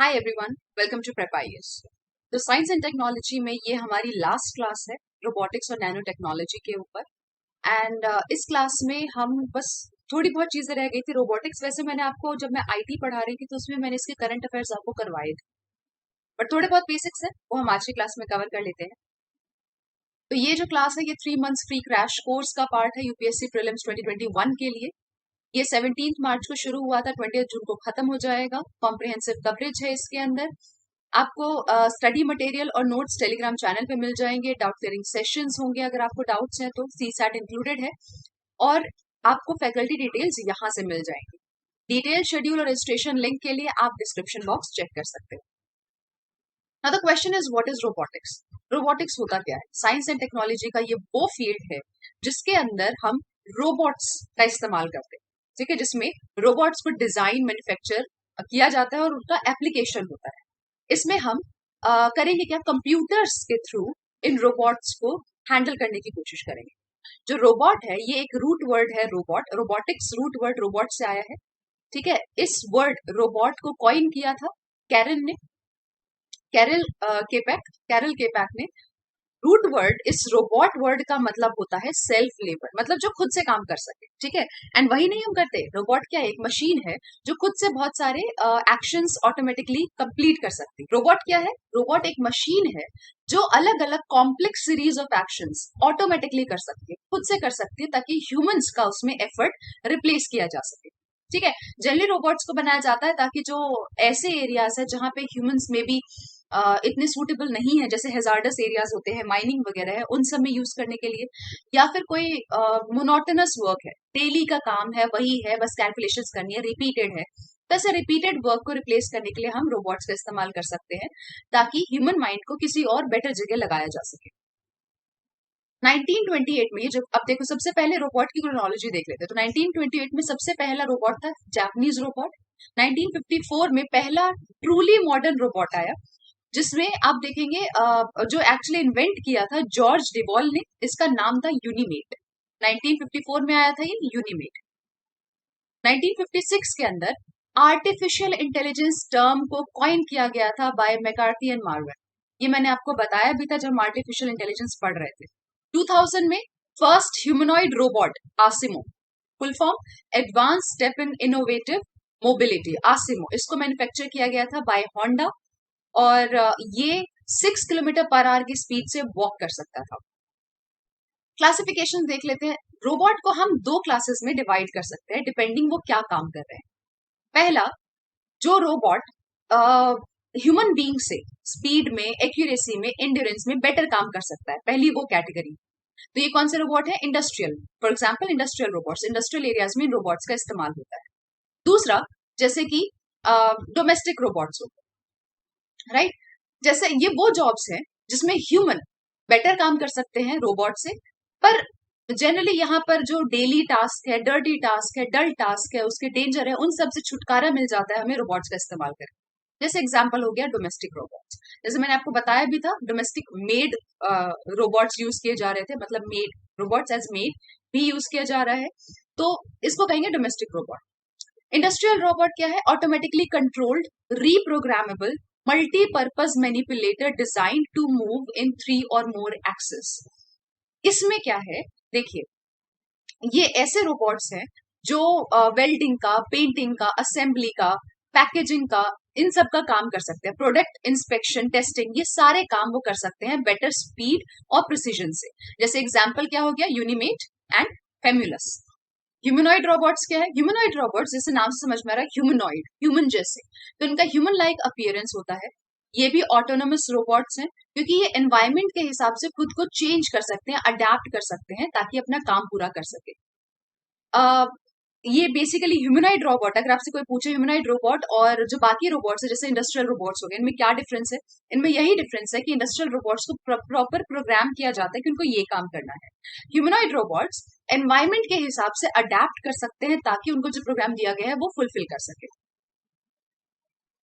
Hi everyone, welcome to prep IAS. तो science and technology में ये हमारी लास्ट क्लास है रोबोटिक्स और नैनो टेक्नोलॉजी के ऊपर। एंड इस क्लास में हम बस थोड़ी बहुत चीजें रह गई थी। रोबोटिक्स वैसे मैंने आपको जब मैं आईटी पढ़ा रही थी तो उसमें मैंने इसके करंट अफेयर्स आपको करवाए थे, बट थोड़े बहुत बेसिक्स है वो हम आज की क्लास में कवर कर लेते हैं। तो ये जो क्लास है ये 3 मंथ्स फ्री क्रैश कोर्स का पार्ट है यूपीएससी प्रीलिम्स 2021 के लिए। ये 17 मार्च को शुरू हुआ था, 20 जून को खत्म हो जाएगा। कॉम्प्रिहेंसिव कवरेज है इसके अंदर। आपको स्टडी मटेरियल और नोट्स टेलीग्राम चैनल पे मिल जाएंगे। डाउट क्लियरिंग सेशंस होंगे, अगर आपको डाउट्स हैं तो सीसैट इंक्लूडेड है। और आपको फैकल्टी डिटेल्स यहाँ से मिल जाएंगी। डिटेल शेड्यूल और रजिस्ट्रेशन लिंक के लिए आप डिस्क्रिप्शन बॉक्स चेक कर सकते हो। Now the question is what is robotics. Robotics होता क्या है? साइंस एंड टेक्नोलॉजी का ये वो फील्ड है जिसके अंदर हम रोबोट्स का इस्तेमाल करते हैं, ठीक है, जिसमें रोबोट्स को डिजाइन मैन्युफैक्चर किया जाता है और उनका एप्लीकेशन होता है। इसमें हम करेंगे क्या, कंप्यूटर्स के थ्रू इन रोबोट्स को हैंडल करने की कोशिश करेंगे। जो रोबोट है ये एक रूट वर्ड है, robot, robotics root word robot से आया है, ठीक है। इस वर्ड रोबोट को कॉइन किया था कैरल केपैक ने। रूट वर्ड इस रोबोट वर्ड का मतलब होता है सेल्फ लेबर, मतलब जो खुद से काम कर सके, ठीक है। एंड वही नहीं हम करते। रोबोट क्या है? एक मशीन है जो खुद से बहुत सारे एक्शंस ऑटोमेटिकली कंप्लीट कर सकती है। रोबोट क्या है? रोबोट एक मशीन है जो अलग अलग complex series of actions automatically कर सकती है, खुद से कर सकती है, ताकि ह्यूमंस का उसमें एफर्ट रिप्लेस किया जा सके, ठीक है। जनरली रोबोट्स को बनाया जाता है ताकि जो ऐसे एरियाज है जहां पे ह्यूमंस में भी इतने सूटेबल नहीं है, जैसे हेजार्डस एरियाज होते हैं, माइनिंग वगैरह है, उन सब में यूज करने के लिए, या फिर कोई मोनोटोनस वर्क है, डेली का काम है, वही है, बस कैलकुलेशंस करनी है, रिपीटेड है, तो ऐसे रिपीटेड वर्क को रिप्लेस करने के लिए हम रोबोट्स का इस्तेमाल कर सकते हैं ताकि ह्यूमन माइंड को किसी और बेटर जगह लगाया जा सके। 1928 में, ये जो अब देखो, सबसे पहले रोबोट की क्रोनोलॉजी देख लेते हैं। तो 1928 में सबसे पहला रोबोट था जापानीज रोबोट। 1954 में पहला ट्रूली मॉडर्न रोबोट आया, जिसमें आप देखेंगे जो एक्चुअली इन्वेंट किया था जॉर्ज डिवॉल ने। इसका नाम था यूनिमेट। 1954 में आया था ये यूनिमेट। 1956 के अंदर आर्टिफिशियल इंटेलिजेंस टर्म को कॉइन किया गया था बाय मैकार्थी एंड मार्विन। ये मैंने आपको बताया भी था जब हम आर्टिफिशियल इंटेलिजेंस पढ़ रहे थे। 2000 में first humanoid robot Asimo, full form advance step in innovative mobility, Asimo, इसको मैन्युफैक्चर किया गया था बाय होंडा। और ये 6 किलोमीटर पर आवर की स्पीड से वॉक कर सकता था। क्लासिफिकेशन देख लेते हैं। रोबोट को हम 2 क्लासेस में डिवाइड कर सकते हैं डिपेंडिंग वो क्या काम कर रहे हैं। पहला, जो रोबोट ह्यूमन बीइंग से स्पीड में, एक्यूरेसी में, एंड्योरेंस में बेटर काम कर सकता है, पहली वो कैटेगरी। तो ये कौन से रोबोट है? Industrial, for example industrial robots, industrial areas में इन रोबोट्स का इस्तेमाल होता है। दूसरा, जैसे कि डोमेस्टिक रोबोट्स हो, राइट, जैसे ये वो जॉब्स हैं जिसमें ह्यूमन बेटर काम कर सकते हैं रोबोट से, पर जनरली यहाँ पर जो डेली टास्क है, डर्टी टास्क है, डल टास्क है, उसके डेंजर है, उन सब से छुटकारा मिल जाता है हमें रोबोट्स का इस्तेमाल करके। जैसे एग्जांपल हो गया डोमेस्टिक रोबोट्स, जैसे मैंने आपको बताया भी था, डोमेस्टिक मेड रोबोट्स यूज किए जा रहे थे, मतलब मेड रोबोट्स एज मेड भी यूज किया जा रहा है, तो इसको कहेंगे डोमेस्टिक रोबोट। इंडस्ट्रियल रोबोट क्या है? Automatically controlled, reprogrammable, multipurpose manipulator design to move in 3 or more access. इसमें क्या है, देखिए, ये ऐसे रोबोट्स हैं जो वेल्डिंग का, पेंटिंग का, असेंबली का, पैकेजिंग का, इन सब का काम कर सकते हैं। प्रोडक्ट इंस्पेक्शन, टेस्टिंग, ये सारे काम वो कर सकते हैं बेटर स्पीड और प्रिसीजन से। जैसे एग्जांपल क्या हो गया? यूनिमेट एंड फेम्युलस। ह्यूमनॉइड रोबोट्स क्या है? ह्यूमनॉइड रोबोट्स, जैसे नाम से समझ में आ रहा है, ह्यूमनॉइड, ह्यूमन जैसे, तो इनका ह्यूमन लाइक अपीयरेंस होता है। ये भी ऑटोनोमस रोबोट्स हैं क्योंकि ये एनवायरमेंट के हिसाब से खुद को चेंज कर सकते हैं, अडेप्ट कर सकते हैं, ताकि अपना काम पूरा कर सके। ये बेसिकली ह्यूमनॉइड रोबोट, अगर आपसे कोई पूछे ह्यूमनॉइड रोबोट और जो बाकी रोबोट्स है जैसे इंडस्ट्रियल रोबोट्स हो गए, इनमें क्या डिफरेंस है? इनमें यही डिफरेंस है कि इंडस्ट्रियल रोबोट्स को प्रॉपर प्रोग्राम किया जाता है कि उनको ये काम करना है। ह्यूमनॉइड रोबोट्स एनवायरमेंट के हिसाब से अडेप्ट कर सकते हैं ताकि उनको जो प्रोग्राम दिया गया है वो फुलफिल कर सके।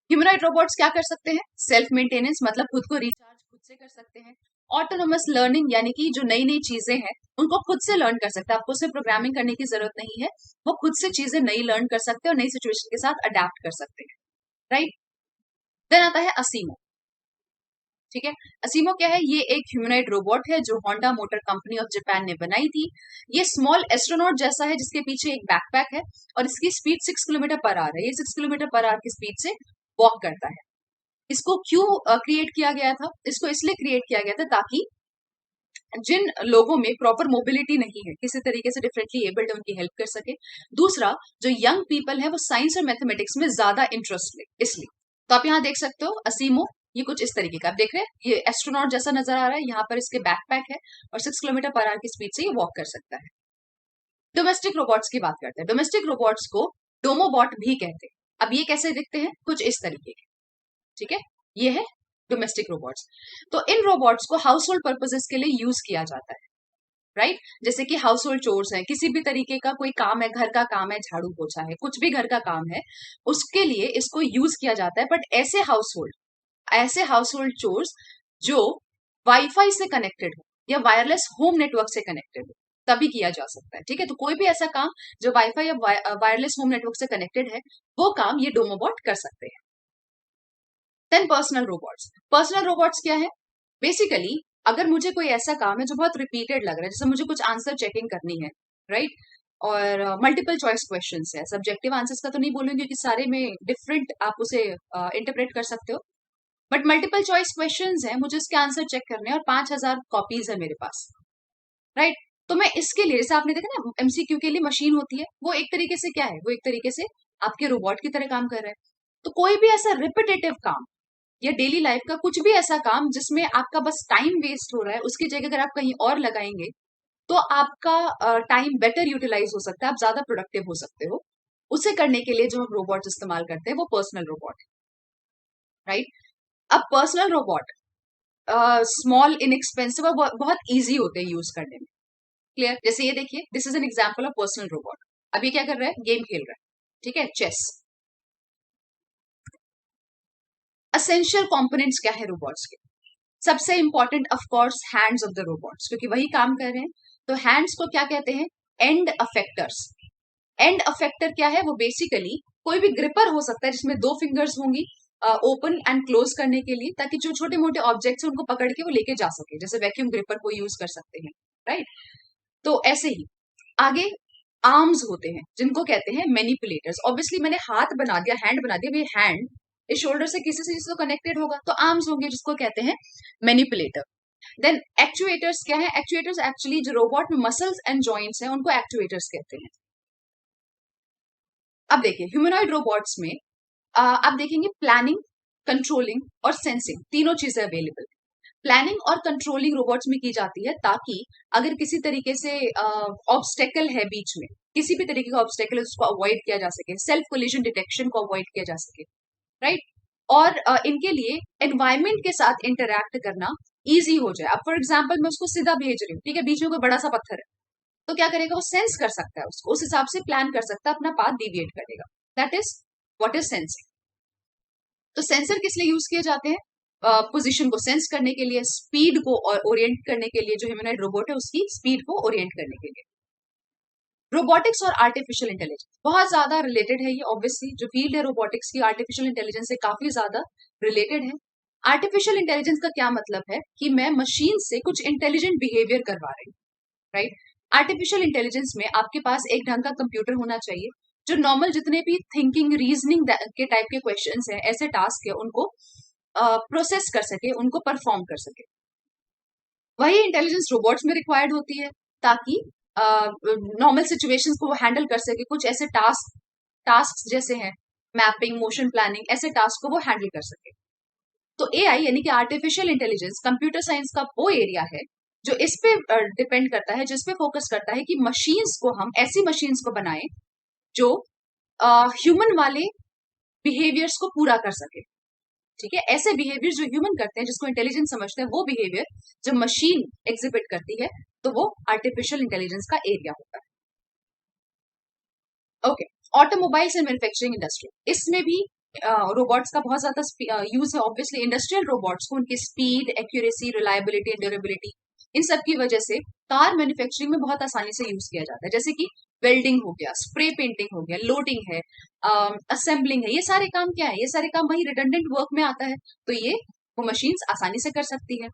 ह्यूमनॉइड रोबोट्स क्या कर सकते हैं? सेल्फ मेंटेनेंस, मतलब खुद को रिचार्ज खुद से कर सकते हैं। ऑटोनोमस लर्निंग, यानी कि जो नई नई चीजें हैं उनको खुद से लर्न कर सकते हैं, आपको सिर्फ प्रोग्रामिंग करने की जरूरत नहीं है, वो खुद से चीजें नई लर्न कर सकते हैं और नई सिचुएशन के साथ अडेप्ट कर सकते हैं, राइट। देन आता है असीमो। ठीक है, असीमो क्या है? ये एक ह्यूमनॉइड रोबोट है जो Honda motor company of Japan ने बनाई थी। ये स्मॉल एस्ट्रोनॉट जैसा है जिसके पीछे एक बैकपैक है और इसकी स्पीड 6 किलोमीटर पर आवर है। ये 6 किलोमीटर पर आवर की स्पीड से वॉक करता है। इसको क्यों क्रिएट किया गया था? इसको इसलिए क्रिएट किया गया था ताकि जिन लोगों में प्रॉपर मोबिलिटी नहीं है, किसी तरीके से डिफरेंटली एबल्ड है, उनकी हेल्प कर सके। दूसरा, जो यंग पीपल है वो साइंस और मैथमेटिक्स में ज्यादा इंटरेस्ट ले, इसलिए। तो आप यहाँ देख सकते हो असीमो, ये कुछ इस तरीके का आप देख रहे हैं, ये एस्ट्रोनॉट जैसा नजर आ रहा है। यहाँ पर इसके बैकपैक है और 6 किलोमीटर पर आवर की स्पीड से ये वॉक कर सकता है। डोमेस्टिक रोबोट्स की बात करते हैं। डोमेस्टिक रोबोट्स को डोमोबॉट भी कहते हैं। अब ये कैसे दिखते हैं? कुछ इस तरीके के। ठीक है, ये है डोमेस्टिक रोबोट्स। तो इन रोबोट्स को हाउस होल्ड पर्पजेस के लिए यूज किया जाता है, राइट? जैसे कि हाउस होल्ड चोर्स है, किसी भी तरीके का कोई काम है, घर का काम है, झाड़ू पोछा है, कुछ भी घर का काम है, उसके लिए इसको यूज किया जाता है। बट ऐसे हाउस होल्ड चोर्स जो वाईफाई से कनेक्टेड हो या वायरलेस होम नेटवर्क से कनेक्टेड हो, तभी किया जा सकता है। ठीक है, तो कोई भी ऐसा काम जो वाईफाई या वायरलेस होम नेटवर्क से कनेक्टेड है, वो काम ये डोमोबॉट कर सकते हैं। देन पर्सनल रोबोट्स क्या है? बेसिकली अगर मुझे कोई ऐसा काम है जो बहुत रिपीटेड लग रहा है, जैसे मुझे कुछ आंसर चेकिंग करनी है, राइट? और मल्टीपल चॉइस क्वेश्चंस है, सब्जेक्टिव आंसर्स का तो नहीं बोलूंगी क्योंकि सारे में डिफरेंट आप उसे इंटरप्रेट कर सकते हो। बट मल्टीपल चॉइस क्वेश्चंस है, मुझे उसके आंसर चेक करने हैं और 5,000 कॉपीज है मेरे पास, राइट? तो मैं इसके लिए, जैसे आपने देखा ना एमसीक्यू के लिए मशीन होती है, वो एक तरीके से क्या है? वो एक तरीके से आपके रोबोट की तरह काम कर रहा है। तो कोई भी ऐसा रिपीटेटिव काम या डेली लाइफ का कुछ भी ऐसा काम जिसमें आपका बस टाइम वेस्ट हो रहा है, उसकी जगह अगर आप कहीं और लगाएंगे तो आपका टाइम बेटर यूटिलाइज हो सकता है, आप ज्यादा प्रोडक्टिव हो सकते हो। उसे करने के लिए जो हम रोबोट इस्तेमाल करते हैं वो पर्सनल रोबोट है, राइट? अब पर्सनल रोबोट स्मॉल, इनएक्सपेंसिव और बहुत ईजी होते हैं यूज करने में। क्लियर? जैसे ये देखिए, this is an example of personal robot. अब ये क्या कर रहा है? गेम खेल रहा है। ठीक है, चेस। असेंशियल कंपोनेंट्स क्या है रोबोट्स के? सबसे important of course hands of the robots, क्योंकि वही काम कर रहे हैं। तो हैंड्स को क्या कहते हैं? And affectors. एंड अफेक्टर क्या है? वो बेसिकली कोई भी ग्रिपर हो सकता है जिसमें 2 फिंगर्स होंगी ओपन एंड क्लोज करने के लिए, ताकि जो छोटे मोटे ऑब्जेक्ट्स हैं उनको पकड़ के वो लेके जा सके, जैसे वैक्यूम ग्रिपर को यूज कर सकते हैं, राइट? तो ऐसे ही आगे आर्म्स होते हैं जिनको कहते हैं मैनिपुलेटर्स। ऑब्वियसली मैंने हाथ बना दिया, हैंड बना दिया, ये हैंड इस शोल्डर से किसी से तो कनेक्टेड होगा, तो आर्म्स होंगे जिसको कहते हैं मैनिपुलेटर। देन एक्चुएटर्स क्या है? एक्चुएटर्स एक्चुअली जो रोबोट में मसल्स एंड जॉइंट्स हैं उनको एक्चुएटर्स कहते हैं। अब देखिए ह्यूमनॉइड रोबोट्स में आप देखेंगे प्लानिंग, कंट्रोलिंग और सेंसिंग तीनों चीजें अवेलेबल। प्लानिंग और कंट्रोलिंग रोबोट्स में की जाती है ताकि अगर किसी तरीके से ऑब्स्टेकल है बीच में, किसी भी तरीके का ऑब्स्टेकल है उसको अवॉइड किया जा सके, सेल्फ कोलिजन डिटेक्शन को अवॉइड किया जा सके, राइट? और इनके लिए एनवायरमेंट के साथ इंटरैक्ट करना इजी हो जाए। अब फॉर एग्जाम्पल मैं उसको सीधा भेज रही हूँ, ठीक है, बीच में कोई बड़ा सा पत्थर है, तो क्या करेगा? वो सेंस कर सकता है उसको, उस हिसाब से प्लान कर सकता है, अपना पाथ डिविएट करेगा। That is what is sensing. तो सेंसर किस लिए यूज किए जाते हैं? पोजीशन को सेंस करने के लिए, स्पीड को ओरिएंट करने के लिए, जो ह्यूमनॉइड रोबोट है उसकी स्पीड को ओरिएंट करने के लिए। रोबोटिक्स और आर्टिफिशियल इंटेलिजेंस बहुत ज्यादा रिलेटेड है। ये ऑब्वियसली जो फील्ड है रोबोटिक्स की, आर्टिफिशियल इंटेलिजेंस से काफी ज्यादा रिलेटेड है। आर्टिफिशियल इंटेलिजेंस का क्या मतलब है? कि मैं मशीन से कुछ इंटेलिजेंट बिहेवियर करवा रही हूँ, राइट? आर्टिफिशियल इंटेलिजेंस में आपके पास एक ढंग का कंप्यूटर होना चाहिए जो नॉर्मल जितने भी थिंकिंग, रीजनिंग के टाइप के क्वेश्चंस हैं, ऐसे टास्क है, उनको प्रोसेस कर सके, उनको परफॉर्म कर सके। वही इंटेलिजेंस रोबोट्स में रिक्वायर्ड होती है ताकि नॉर्मल सिचुएशंस को वो हैंडल कर सके। कुछ ऐसे टास्क जैसे हैं मैपिंग, मोशन प्लानिंग, ऐसे टास्क को वो हैंडल कर सके। तो एआई यानी कि आर्टिफिशियल इंटेलिजेंस कंप्यूटर साइंस का वो एरिया है जो इस पे डिपेंड करता है, जिस पे फोकस करता है कि मशीन्स को, हम ऐसी मशीन्स को बनाएं जो ह्यूमन वाले बिहेवियर्स को पूरा कर सके। ठीक है, ऐसे बिहेवियर जो ह्यूमन करते हैं, जिसको इंटेलिजेंस समझते हैं, वो बिहेवियर जब मशीन एग्जिबिट करती है तो वो आर्टिफिशियल इंटेलिजेंस का एरिया होता है। Okay, automobiles and manufacturing industry, इसमें भी रोबोट्स का बहुत ज्यादा यूज है। ऑब्वियसली इंडस्ट्रियल रोबोट्स को उनकी speed, accuracy, reliability and durability इन सब की वजह से कार मैन्युफैक्चरिंग में बहुत आसानी से यूज किया जाता है, जैसे कि वेल्डिंग हो गया, स्प्रे पेंटिंग हो गया, लोडिंग है, असेंबलिंग है। ये सारे काम क्या है, ये सारे काम वही रिडंडेंट वर्क में आता है, तो ये वो मशीन्स आसानी से कर सकती है।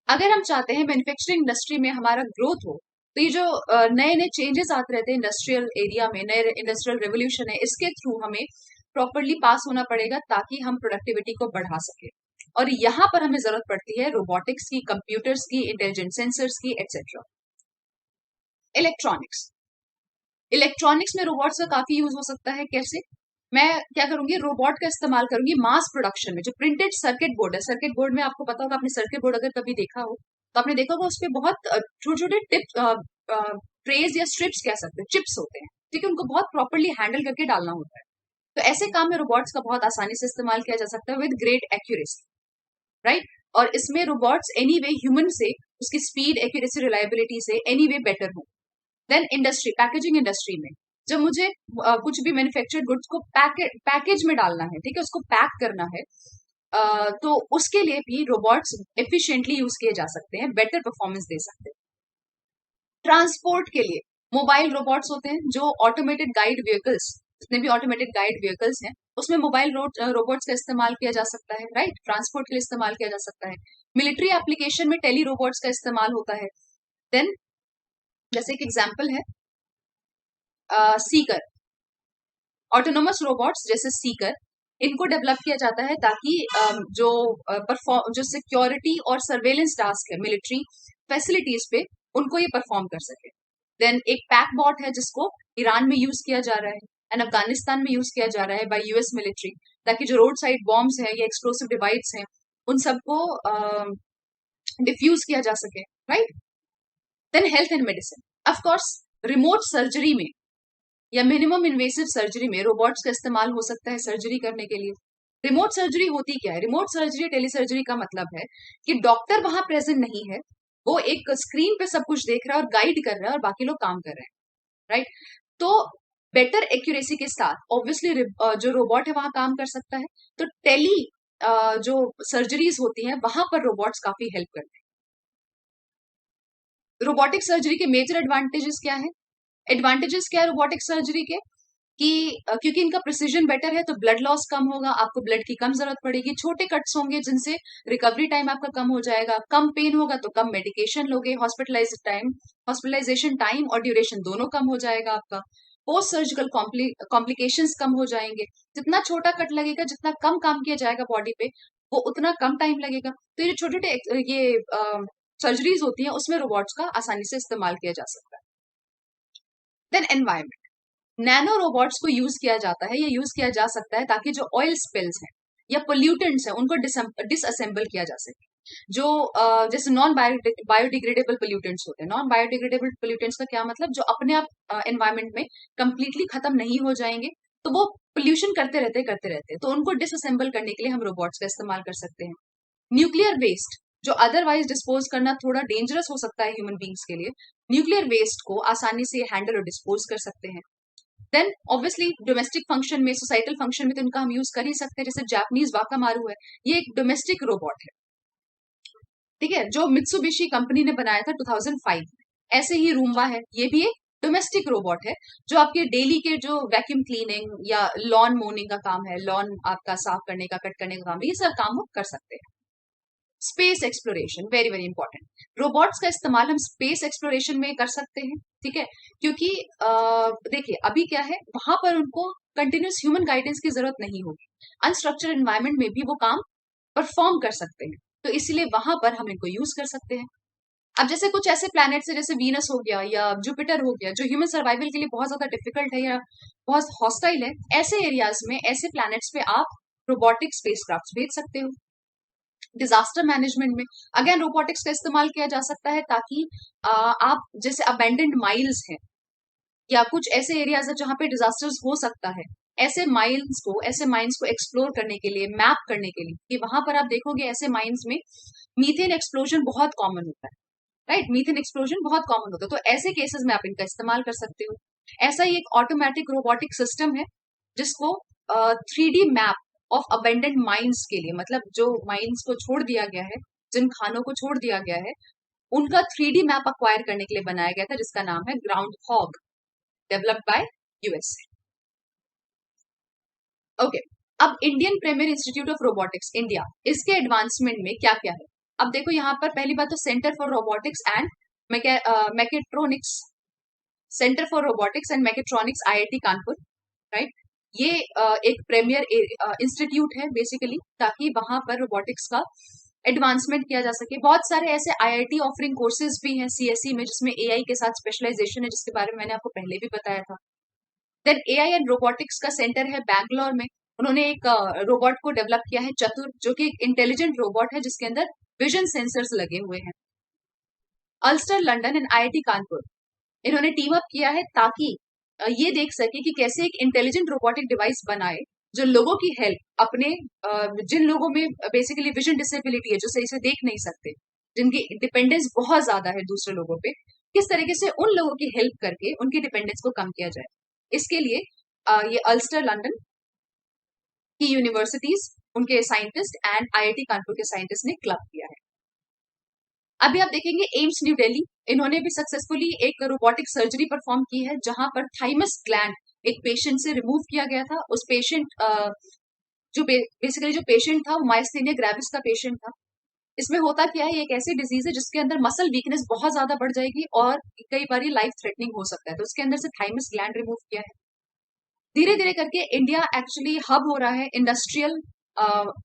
अगर हम चाहते हैं मैन्युफैक्चरिंग इंडस्ट्री में हमारा ग्रोथ हो, तो ये जो नए नए चेंजेस आते रहते हैं इंडस्ट्रियल एरिया में, नए इंडस्ट्रियल रेवोल्यूशन है, इसके थ्रू हमें प्रॉपरली पास होना पड़ेगा ताकि हम प्रोडक्टिविटी को बढ़ा सके। और यहाँ पर हमें जरूरत पड़ती है रोबोटिक्स की, कंप्यूटर्स की, इंटेलिजेंट सेंसर्स की, एक्सेट्रा। इलेक्ट्रॉनिक्स, इलेक्ट्रॉनिक्स में रोबोट्स का काफी यूज हो सकता है। कैसे? मैं क्या करूंगी, रोबोट का इस्तेमाल करूंगी मास प्रोडक्शन में। जो प्रिंटेड सर्किट बोर्ड है, सर्किट बोर्ड में आपको पता होगा, आपने सर्किट बोर्ड अगर कभी देखा हो तो आपने देखा होगा उस पर बहुत छोटे छोटे टिप ट्रेज या स्ट्रिप्स कह सकते हैं, चिप्स होते हैं, ठीक है, उनको बहुत प्रॉपरली हैंडल करके डालना होता है। तो ऐसे काम में रोबोट्स का बहुत आसानी से इस्तेमाल किया जा सकता है विद ग्रेट एक्यूरेसी, राइट। और इसमें रोबोट्स एनी वे ह्यूमन से, उसकी स्पीड, एक्यूरेसी, रिलायबिलिटी से एनी वे बेटर हो। देन इंडस्ट्री, पैकेजिंग इंडस्ट्री में जब मुझे कुछ भी मैन्युफैक्चर्ड गुड्स को पैकेज में डालना है, ठीक है, उसको पैक करना है, तो उसके लिए भी रोबोट्स एफिशिएंटली यूज किए जा सकते हैं, बेटर परफॉर्मेंस दे सकते हैं। ट्रांसपोर्ट के लिए मोबाइल रोबोट्स होते हैं, जो ऑटोमेटेड गाइड व्हीकल्स, जितने भी ऑटोमेटेड गाइड व्हीकल्स हैं उसमें मोबाइल रोबोट्स का इस्तेमाल किया जा सकता है, राइट। ट्रांसपोर्ट के लिए इस्तेमाल किया जा सकता है। मिलिट्री एप्लीकेशन में टेली रोबोट्स का इस्तेमाल होता है। देन जैसे एक एग्जाम्पल है सीकर, ऑटोनोमस रोबोट्स जैसे सीकर, इनको डेवलप किया जाता है ताकि जो सिक्योरिटी और सर्वेलेंस टास्क है मिलिट्री फैसिलिटीज पे, उनको ये परफॉर्म कर सके। देन एक पैक बॉट है जिसको ईरान में यूज किया जा रहा है एंड अफगानिस्तान में यूज किया जा रहा है बाय यूएस मिलिट्री, ताकि जो रोड साइड बॉम्ब्स हैं या एक्सप्लोसिव डिवाइस हैं उन सबको डिफ्यूज किया जा सके, right. Then health and medicine, of course remote surgery में या मिनिमम इन्वेसिव सर्जरी में रोबोट्स का इस्तेमाल हो सकता है सर्जरी करने के लिए। रिमोट सर्जरी होती क्या है? रिमोट सर्जरी, टेलीसर्जरी का मतलब है कि डॉक्टर वहां प्रेजेंट नहीं है, वो एक स्क्रीन पे सब कुछ देख रहा है और गाइड कर रहा है और बाकी लोग काम कर रहे हैं, राइट। तो बेटर एक्यूरेसी के साथ ऑब्वियसली जो रोबोट है वहां काम कर सकता है। तो टेली जो सर्जरीज होती हैं वहां पर रोबोट्स काफी हेल्प करते हैं। रोबोटिक सर्जरी के मेजर एडवांटेजेस क्या है? एडवांटेजेस क्या है रोबोटिक सर्जरी के? कि क्योंकि इनका प्रिसीजन बेटर है तो ब्लड लॉस कम होगा, आपको ब्लड की कम जरूरत पड़ेगी, छोटे कट्स होंगे जिनसे रिकवरी टाइम आपका कम हो जाएगा, कम पेन होगा तो कम मेडिकेशन लोगे, हॉस्पिटलाइजेशन टाइम और ड्यूरेशन दोनों कम हो जाएगा आपका, पोस्ट सर्जिकल कॉम्प्लिकेशंस कम हो जाएंगे। जितना छोटा कट लगेगा, जितना कम काम किया जाएगा बॉडी पे, वो उतना कम टाइम लगेगा। तो ये छोटे छोटे ये सर्जरीज होती हैं उसमें रोबोट्स का आसानी से इस्तेमाल किया जा सकता है। देन एनवायरमेंट, नैनो रोबोट्स को यूज किया जाता है या यूज किया जा सकता है ताकि जो ऑयल स्पिल्स हैं या पोल्यूटेंट्स हैं उनको डिसअसेंबल किया जा सके। जो जैसे नॉन बायोडिग्रेडेबल पोल्यूटेंट्स होते हैं, नॉन बायोडिग्रेडेबल पोल्यूटेंट्स का क्या मतलब, जो अपने आप एनवायरमेंट में कंप्लीटली खत्म नहीं हो जाएंगे, तो वो पोल्यूशन करते रहते हैं, तो उनको डिसअसेंबल करने के लिए हम रोबोट्स का इस्तेमाल कर सकते हैं। न्यूक्लियर वेस्ट, जो अदरवाइज डिस्पोज करना थोड़ा डेंजरस हो सकता है ह्यूमन बींग्स के लिए, न्यूक्लियर वेस्ट को आसानी से हैंडल और डिस्पोज कर सकते हैं। देन ऑब्वियसली डोमेस्टिक फंक्शन में, सोसाइटल फंक्शन में तो इनका हम यूज कर ही सकते हैं, जैसे जापानीज वाकामारू है, ये एक डोमेस्टिक रोबोट है, ठीक है, जो मित्सुबिशी कंपनी ने बनाया था 2005 में। ऐसे ही रूम्बा है, ये भी एक डोमेस्टिक रोबोट है जो आपके डेली के जो वैक्यूम क्लीनिंग या लॉन मोनिंग का काम है, लॉन आपका साफ करने का, कट करने का काम है, ये सब काम वो कर सकते हैं। Space exploration, very very important, robots का इस्तेमाल हम स्पेस एक्सप्लोरेशन में कर सकते हैं, ठीक है, क्योंकि देखिए अभी क्या है, वहां पर उनको कंटिन्यूस ह्यूमन गाइडेंस की जरूरत नहीं होगी, अनस्ट्रक्चर्ड एनवायरमेंट में भी वो काम परफॉर्म कर सकते हैं, तो इसलिए वहां पर हम इनको यूज कर सकते हैं। अब जैसे कुछ ऐसे प्लैनेट्स है जैसे वीनस हो गया या जुपिटर हो गया, जो ह्यूमन सर्वाइवल के लिए बहुत ज्यादा डिफिकल्ट है या बहुत हॉस्टाइल है, ऐसे एरियाज में, ऐसे प्लैनेट्स पे आप रोबोटिक स्पेसक्राफ्ट भेज सकते हो। डिजास्टर मैनेजमेंट में अगेन रोबोटिक्स का इस्तेमाल किया जा सकता है ताकि आप जैसे अबेंडेंड माइल्स हैं या कुछ ऐसे एरियाज है जहां पे डिजास्टर्स हो सकता है, ऐसे माइंस को एक्सप्लोर करने के लिए, मैप करने के लिए, कि वहां पर आप देखोगे ऐसे माइंस में मीथेन एक्सप्लोजन बहुत कॉमन होता है, राइट, मीथेन एक्सप्लोजन बहुत कॉमन होता है, तो ऐसे केसेस में आप इनका इस्तेमाल कर सकते हो। ऐसा ही एक ऑटोमेटिक रोबोटिक सिस्टम है जिसको 3D map of abundant mines के लिए, मतलब जो माइंस को छोड़ दिया गया है, जिन खानों को छोड़ दिया गया है, उनका 3D मैप अक्वायर करने के लिए बनाया गया था, जिसका नाम है ground hog, developed by USA. Okay, अब Indian premier institute of robotics India, इसके एडवांसमेंट में क्या क्या है। अब देखो यहाँ पर पहली बात तो centre for robotics and mechatronics, centre for robotics and mechatronics IIT Kanpur, right. ये एक प्रीमियर इंस्टीट्यूट है बेसिकली, ताकि वहां पर रोबोटिक्स का एडवांसमेंट किया जा सके। बहुत सारे ऐसे आईआईटी ऑफरिंग कोर्सेज भी हैं सीएसई में, जिसमें एआई के साथ स्पेशलाइजेशन है, जिसके बारे में मैंने आपको पहले भी बताया था। देन एआई एंड रोबोटिक्स का सेंटर है बैंगलोर में। उन्होंने एक रोबोट को डेवलप किया है चतुर, जो कि एक इंटेलिजेंट रोबोट है जिसके अंदर विजन सेंसर्स लगे हुए हैं। Ulster London and IIT Kanpur, इन्होंने टीम अप किया है ताकि ये देख सके कि कैसे एक इंटेलिजेंट रोबोटिक डिवाइस बनाए जो लोगों की हेल्प अपने जिन लोगों में बेसिकली विजन डिसेबिलिटी है, जो सही से देख नहीं सकते, जिनकी डिपेंडेंस बहुत ज्यादा है दूसरे लोगों पे, किस तरीके से उन लोगों की हेल्प करके उनकी डिपेंडेंस को कम किया जाए। इसके लिए ये अल्स्टर लंदन की यूनिवर्सिटीज, उनके साइंटिस्ट एंड आईआईटी कानपुर के साइंटिस्ट ने क्लब किया है। अभी आप देखेंगे एम्स न्यू दिल्ली, इन्होंने भी सक्सेसफुली एक रोबोटिक सर्जरी परफॉर्म की है, जहां पर थाइमस ग्लैंड एक पेशेंट से रिमूव किया गया था। उस पेशेंट जो बेसिकली जो पेशेंट था वो माइस्थेनिया ग्रेविस का पेशेंट था। इसमें होता क्या है, ये एक ऐसी डिजीज है जिसके अंदर मसल वीकनेस बहुत ज्यादा बढ़ जाएगी और कई बार ये लाइफ थ्रेटनिंग हो सकता है, तो उसके अंदर से थाइमस ग्लैंड रिमूव किया है। धीरे धीरे करके इंडिया एक्चुअली हब हो रहा है इंडस्ट्रियल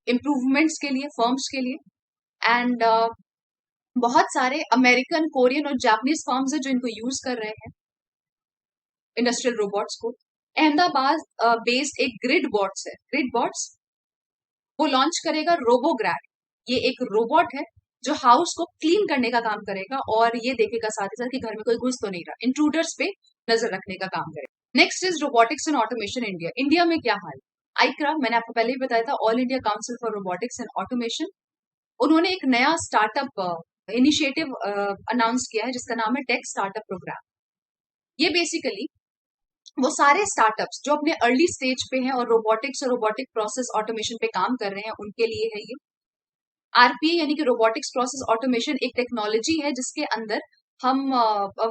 इम्प्रूवमेंट्स के लिए, फर्म्स के लिए। एंड बहुत सारे अमेरिकन, कोरियन और जापानीज फर्म्स है जो इनको यूज कर रहे हैं इंडस्ट्रियल रोबोट्स को। अहमदाबाद बेस्ड एक ग्रिड बॉट्स है, ग्रिड बॉट्स, वो लॉन्च करेगा रोबोग्रैड। ये एक रोबोट है जो हाउस को क्लीन करने का काम करेगा और ये देखेगा साथ ही साथ कि घर में कोई घुस तो नहीं रहा, इंट्रूडर्स पे नजर रखने का काम करेगा। Next is robotics and automation India. India में क्या हाल, आईक्रा, मैंने आपको पहले ही बताया था, all India council for robotics and automation, उन्होंने एक नया स्टार्टअप इनिशिएटिव अनाउंस किया है जिसका नाम है टेक स्टार्टअप प्रोग्राम। ये बेसिकली वो सारे स्टार्टअप्स जो अपने अर्ली स्टेज पे हैं और रोबोटिक्स और रोबोटिक प्रोसेस ऑटोमेशन पे काम कर रहे हैं, उनके लिए है ये। आरपीए यानी कि रोबोटिक्स प्रोसेस ऑटोमेशन एक टेक्नोलॉजी है जिसके अंदर हम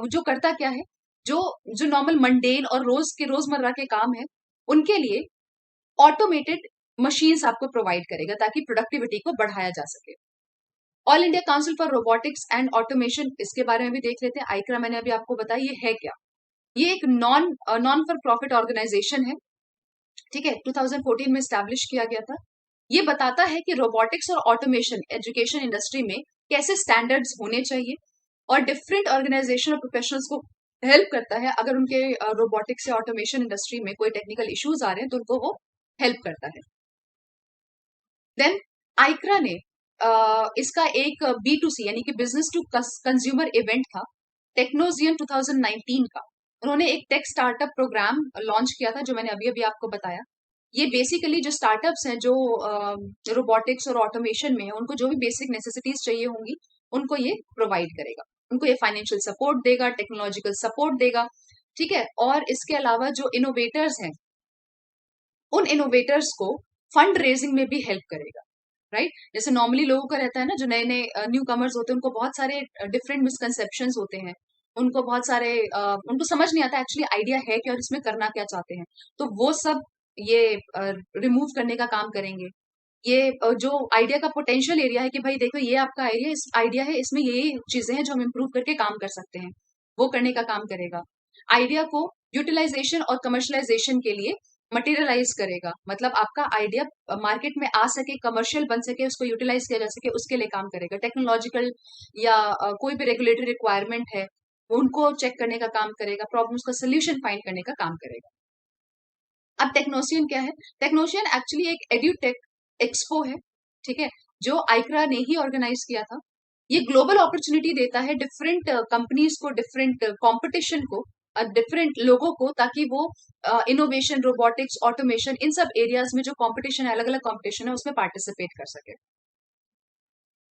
जो करता क्या है, जो जो नॉर्मल मंडेन और रोजमर्रा के काम है, उनके लिए ऑटोमेटेड मशीन्स आपको प्रोवाइड करेगा ताकि प्रोडक्टिविटी को बढ़ाया जा सके। All India council for robotics and automation, इसके बारे में भी देख लेते हैं। आईक्रा मैंने अभी आपको बताया ये है क्या। ये एक नॉन फॉर प्रॉफिट ऑर्गेनाइजेशन है, ठीक है, 2014 में स्टैब्लिश किया गया था। ये बताता है कि रोबोटिक्स और ऑटोमेशन एजुकेशन इंडस्ट्री में कैसे स्टैंडर्ड्स होने चाहिए, और डिफरेंट ऑर्गेनाइजेशन और प्रोफेशनल्स को हेल्प करता है अगर उनके रोबोटिक्स या ऑटोमेशन इंडस्ट्री में कोई टेक्निकल इश्यूज आ रहे हैं तो उनको वो हेल्प करता है। देन आईक्रा ने इसका एक B2C यानी कि बिजनेस टू कंज्यूमर इवेंट था, टेक्नोजियन 2019 का। उन्होंने एक टेक स्टार्टअप प्रोग्राम लॉन्च किया था जो मैंने अभी अभी आपको बताया। ये बेसिकली जो स्टार्टअप्स हैं जो रोबोटिक्स और ऑटोमेशन में है, उनको जो भी बेसिक नेसेसिटीज चाहिए होंगी उनको ये प्रोवाइड करेगा, उनको ये फाइनेंशियल सपोर्ट देगा, टेक्नोलॉजिकल सपोर्ट देगा, ठीक है। और इसके अलावा जो इनोवेटर्स हैं उन इनोवेटर्स को फंड रेजिंग में भी हेल्प करेगा, राइट। जैसे नॉर्मली लोगों का रहता है ना, जो नए नए न्यू कमर्स होते हैं उनको बहुत सारे डिफरेंट मिसकंसेप्शंस होते हैं, उनको बहुत सारे उनको समझ नहीं आता एक्चुअली आइडिया है क्या और इसमें करना क्या चाहते हैं, तो वो सब ये रिमूव करने का काम करेंगे। ये जो आइडिया का पोटेंशियल एरिया है कि भाई देखो ये आपका आइडिया है, इसमें ये चीजें हैं जो हम इम्प्रूव करके काम कर सकते हैं, वो करने का काम करेगा। आइडिया को यूटिलाइजेशन और कमर्शलाइजेशन के लिए मटेरियलाइज करेगा, मतलब आपका आइडिया मार्केट में आ सके, कमर्शियल बन सके, उसको यूटिलाइज किया जा सके, उसके लिए काम करेगा। टेक्नोलॉजिकल या कोई भी रेगुलेटरी रिक्वायरमेंट है उनको चेक करने का काम करेगा, प्रॉब्लम्स का सोल्यूशन फाइंड करने का काम करेगा। अब टेक्नोशियन क्या है, टेक्नोशियन एक्चुअली एक एड्यूटेक एक्सपो है, ठीक है, जो आईक्रा ने ही ऑर्गेनाइज किया था। ये ग्लोबल अपॉर्चुनिटी देता है डिफरेंट कंपनीज को, डिफरेंट कंपटीशन को, डिफरेंट लोगों को, ताकि वो इनोवेशन, रोबोटिक्स, ऑटोमेशन, इन सब एरियाज में जो कंपटीशन है, अलग अलग कंपटीशन है, उसमें पार्टिसिपेट कर सके।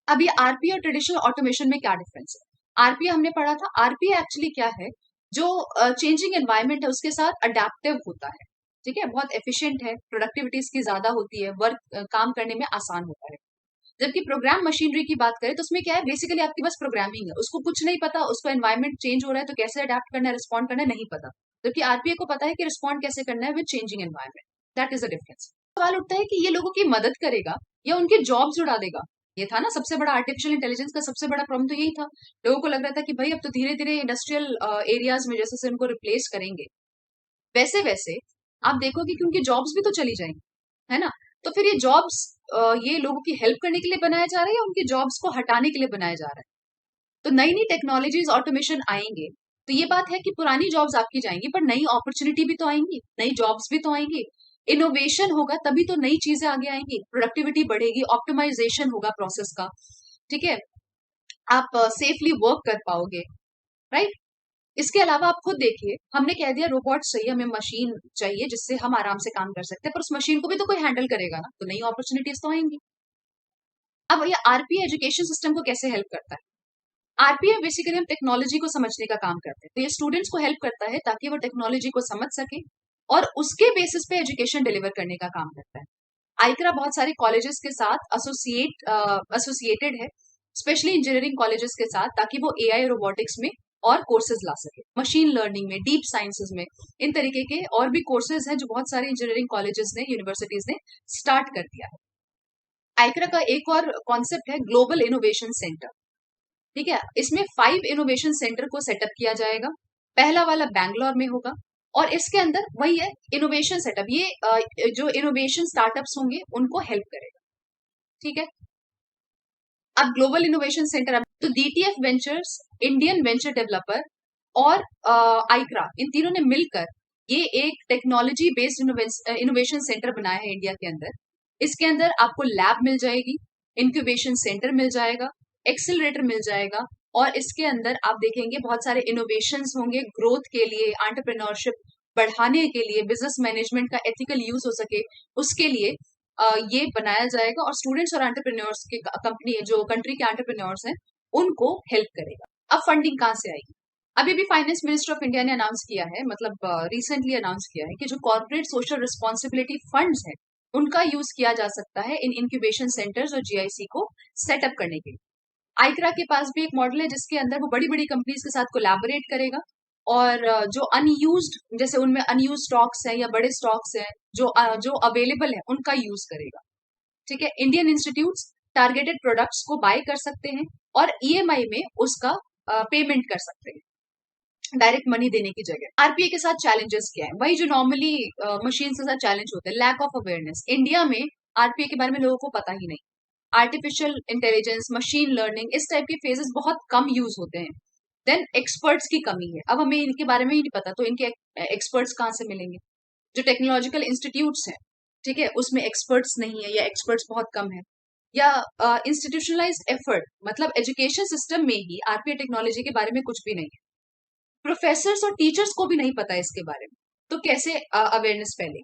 अब ये आरपी और ट्रेडिशनल ऑटोमेशन में क्या डिफरेंस है। आरपी हमने पढ़ा था, आरपी एक्चुअली क्या है, जो चेंजिंग एनवायरमेंट है उसके साथ अडेप्टिव होता है, ठीक है, बहुत एफिशिएंट है, प्रोडक्टिविटी इसकी ज्यादा होती है, वर्क काम करने में आसान होता है। जबकि प्रोग्राम मशीनरी की बात करें तो उसमें क्या है, बेसिकली आपके पास प्रोग्रामिंग है, उसको कुछ नहीं पता, उसको एनवायरमेंट चेंज हो रहा है तो कैसे अडेप्ट करना है, रिस्पॉन्ड करना है, नहीं पता। जबकि आरपीए को पता है कि रिस्पॉन्ड कैसे करना है with changing environment. That is a difference. सवाल उठता है कि ये लोगों की मदद करेगा या उनके जॉब्स उड़ा देगा। ये था ना सबसे बड़ा आर्टिफिशियल इंटेलिजेंस का सबसे बड़ा प्रॉब्लम, तो यही था। लोगों को लग रहा था कि भाई अब तो धीरे धीरे इंडस्ट्रियल एरियाज में जैसे से उनको रिप्लेस करेंगे, वैसे वैसे आप देखोगे कि उनकी जॉब्स भी तो चली जाएंगी, है ना। तो फिर ये जॉब्स ये लोगों की हेल्प करने के लिए बनाया जा रहा है या उनकी जॉब्स को हटाने के लिए बनाया जा रहा है। तो नई नई टेक्नोलॉजीज ऑटोमेशन आएंगे तो ये बात है कि पुरानी जॉब्स आपकी जाएंगी, पर नई अपॉर्चुनिटी भी तो आएंगी, नई जॉब्स भी तो आएंगी। इनोवेशन होगा तभी तो नई चीजें आगे आएंगी, प्रोडक्टिविटी बढ़ेगी, ऑप्टिमाइजेशन होगा प्रोसेस का। ठीक है, आप सेफली वर्क कर पाओगे, राइट। इसके अलावा आप खुद देखिए, हमने कह दिया रोबोट चाहिए, हमें मशीन चाहिए जिससे हम आराम से काम कर सकते हैं, पर उस मशीन को भी तो कोई हैंडल करेगा ना, तो नई अपॉर्चुनिटीज तो आएंगी। अब ये आरपीए एजुकेशन सिस्टम को कैसे हेल्प करता है। आरपीए बेसिकली हम टेक्नोलॉजी को समझने का काम करते हैं, तो ये स्टूडेंट्स को हेल्प करता है ताकि वो टेक्नोलॉजी को समझ सके और उसके बेसिस पे एजुकेशन डिलीवर करने का काम करता है। आइक्रा बहुत सारे कॉलेजेस के साथ एसोसिएटेड है, स्पेशली इंजीनियरिंग कॉलेजेस के साथ, ताकि वो एआई रोबोटिक्स में और कोर्सेज ला सके, मशीन लर्निंग में, डीप साइंसेज में, इन तरीके के और भी कोर्सेज हैं जो बहुत सारे इंजीनियरिंग कॉलेजेस ने, यूनिवर्सिटीज ने स्टार्ट कर दिया है। आइक्रा का एक और कॉन्सेप्ट है ग्लोबल इनोवेशन सेंटर। ठीक है, इसमें 5 इनोवेशन सेंटर को सेटअप किया जाएगा। पहला वाला बैंगलोर में होगा और इसके अंदर वही है इनोवेशन सेटअप, ये जो इनोवेशन स्टार्टअप्स होंगे उनको हेल्प करेगा। ठीक है, अब ग्लोबल इनोवेशन सेंटर, अब तो DTF ventures, Indian venture developer और आइक्रा, इन तीनों ने मिलकर ये एक टेक्नोलॉजी बेस्ड इनोवेशन सेंटर बनाया है इंडिया के अंदर। इसके अंदर आपको लैब मिल जाएगी, इंक्यूबेशन सेंटर मिल जाएगा, एक्सेलरेटर मिल जाएगा, और इसके अंदर आप देखेंगे बहुत सारे इनोवेशंस होंगे ग्रोथ के लिए, एंटरप्रेन्योरशिप बढ़ाने के लिए, बिजनेस मैनेजमेंट का एथिकल यूज हो सके उसके लिए ये बनाया जाएगा, और स्टूडेंट्स और एंटरप्रेन्योर्स की कंपनी, जो कंट्री के एंटरप्रेन्योर्स हैं, उनको हेल्प करेगा। अब फंडिंग कहाँ से आएगी। अभी भी फाइनेंस मिनिस्टर ऑफ इंडिया ने अनाउंस किया है, मतलब रिसेंटली अनाउंस किया है कि जो कॉर्पोरेट सोशल रिस्पॉन्सिबिलिटी फंड्स हैं उनका यूज किया जा सकता है इन इंक्यूबेशन सेंटर्स और जीआईसी को सेटअप करने के लिए। आइक्रा के पास भी एक मॉडल है जिसके अंदर वो बड़ी बड़ी कंपनीज के साथ कोलैबोरेट करेगा और जो अनयूज्ड, जैसे उनमें अनयूज स्टॉक्स हैं या बड़े स्टॉक्स हैं जो अवेलेबल है, उनका यूज करेगा। ठीक है, इंडियन इंस्टीट्यूट्स टारगेटेड प्रोडक्ट्स को बाय कर सकते हैं और ईएमआई में उसका पेमेंट कर सकते हैं, डायरेक्ट मनी देने की जगह। आरपीए के साथ चैलेंजेस क्या है, वही जो नॉर्मली मशीन के साथ चैलेंज होते हैं, लैक ऑफ अवेयरनेस। इंडिया में आरपीए के बारे में लोगों को पता ही नहीं, आर्टिफिशियल इंटेलिजेंस, मशीन लर्निंग, इस टाइप के फेजेस बहुत कम यूज होते हैं। देन एक्सपर्ट्स की कमी है, अब हमें इनके बारे में ही नहीं पता, तो इनके एक्सपर्ट्स कहाँ से मिलेंगे। जो टेक्नोलॉजिकल इंस्टीट्यूट्स हैं, ठीक है, उसमें एक्सपर्ट्स नहीं है या एक्सपर्ट्स बहुत कम है, या इंस्टीट्यूशनलाइज्ड एफर्ट, मतलब एजुकेशन सिस्टम में ही आरपीए टेक्नोलॉजी के बारे में कुछ भी नहीं है, प्रोफेसर्स और टीचर्स को भी नहीं पता इसके बारे में, तो कैसे अवेयरनेस फैले,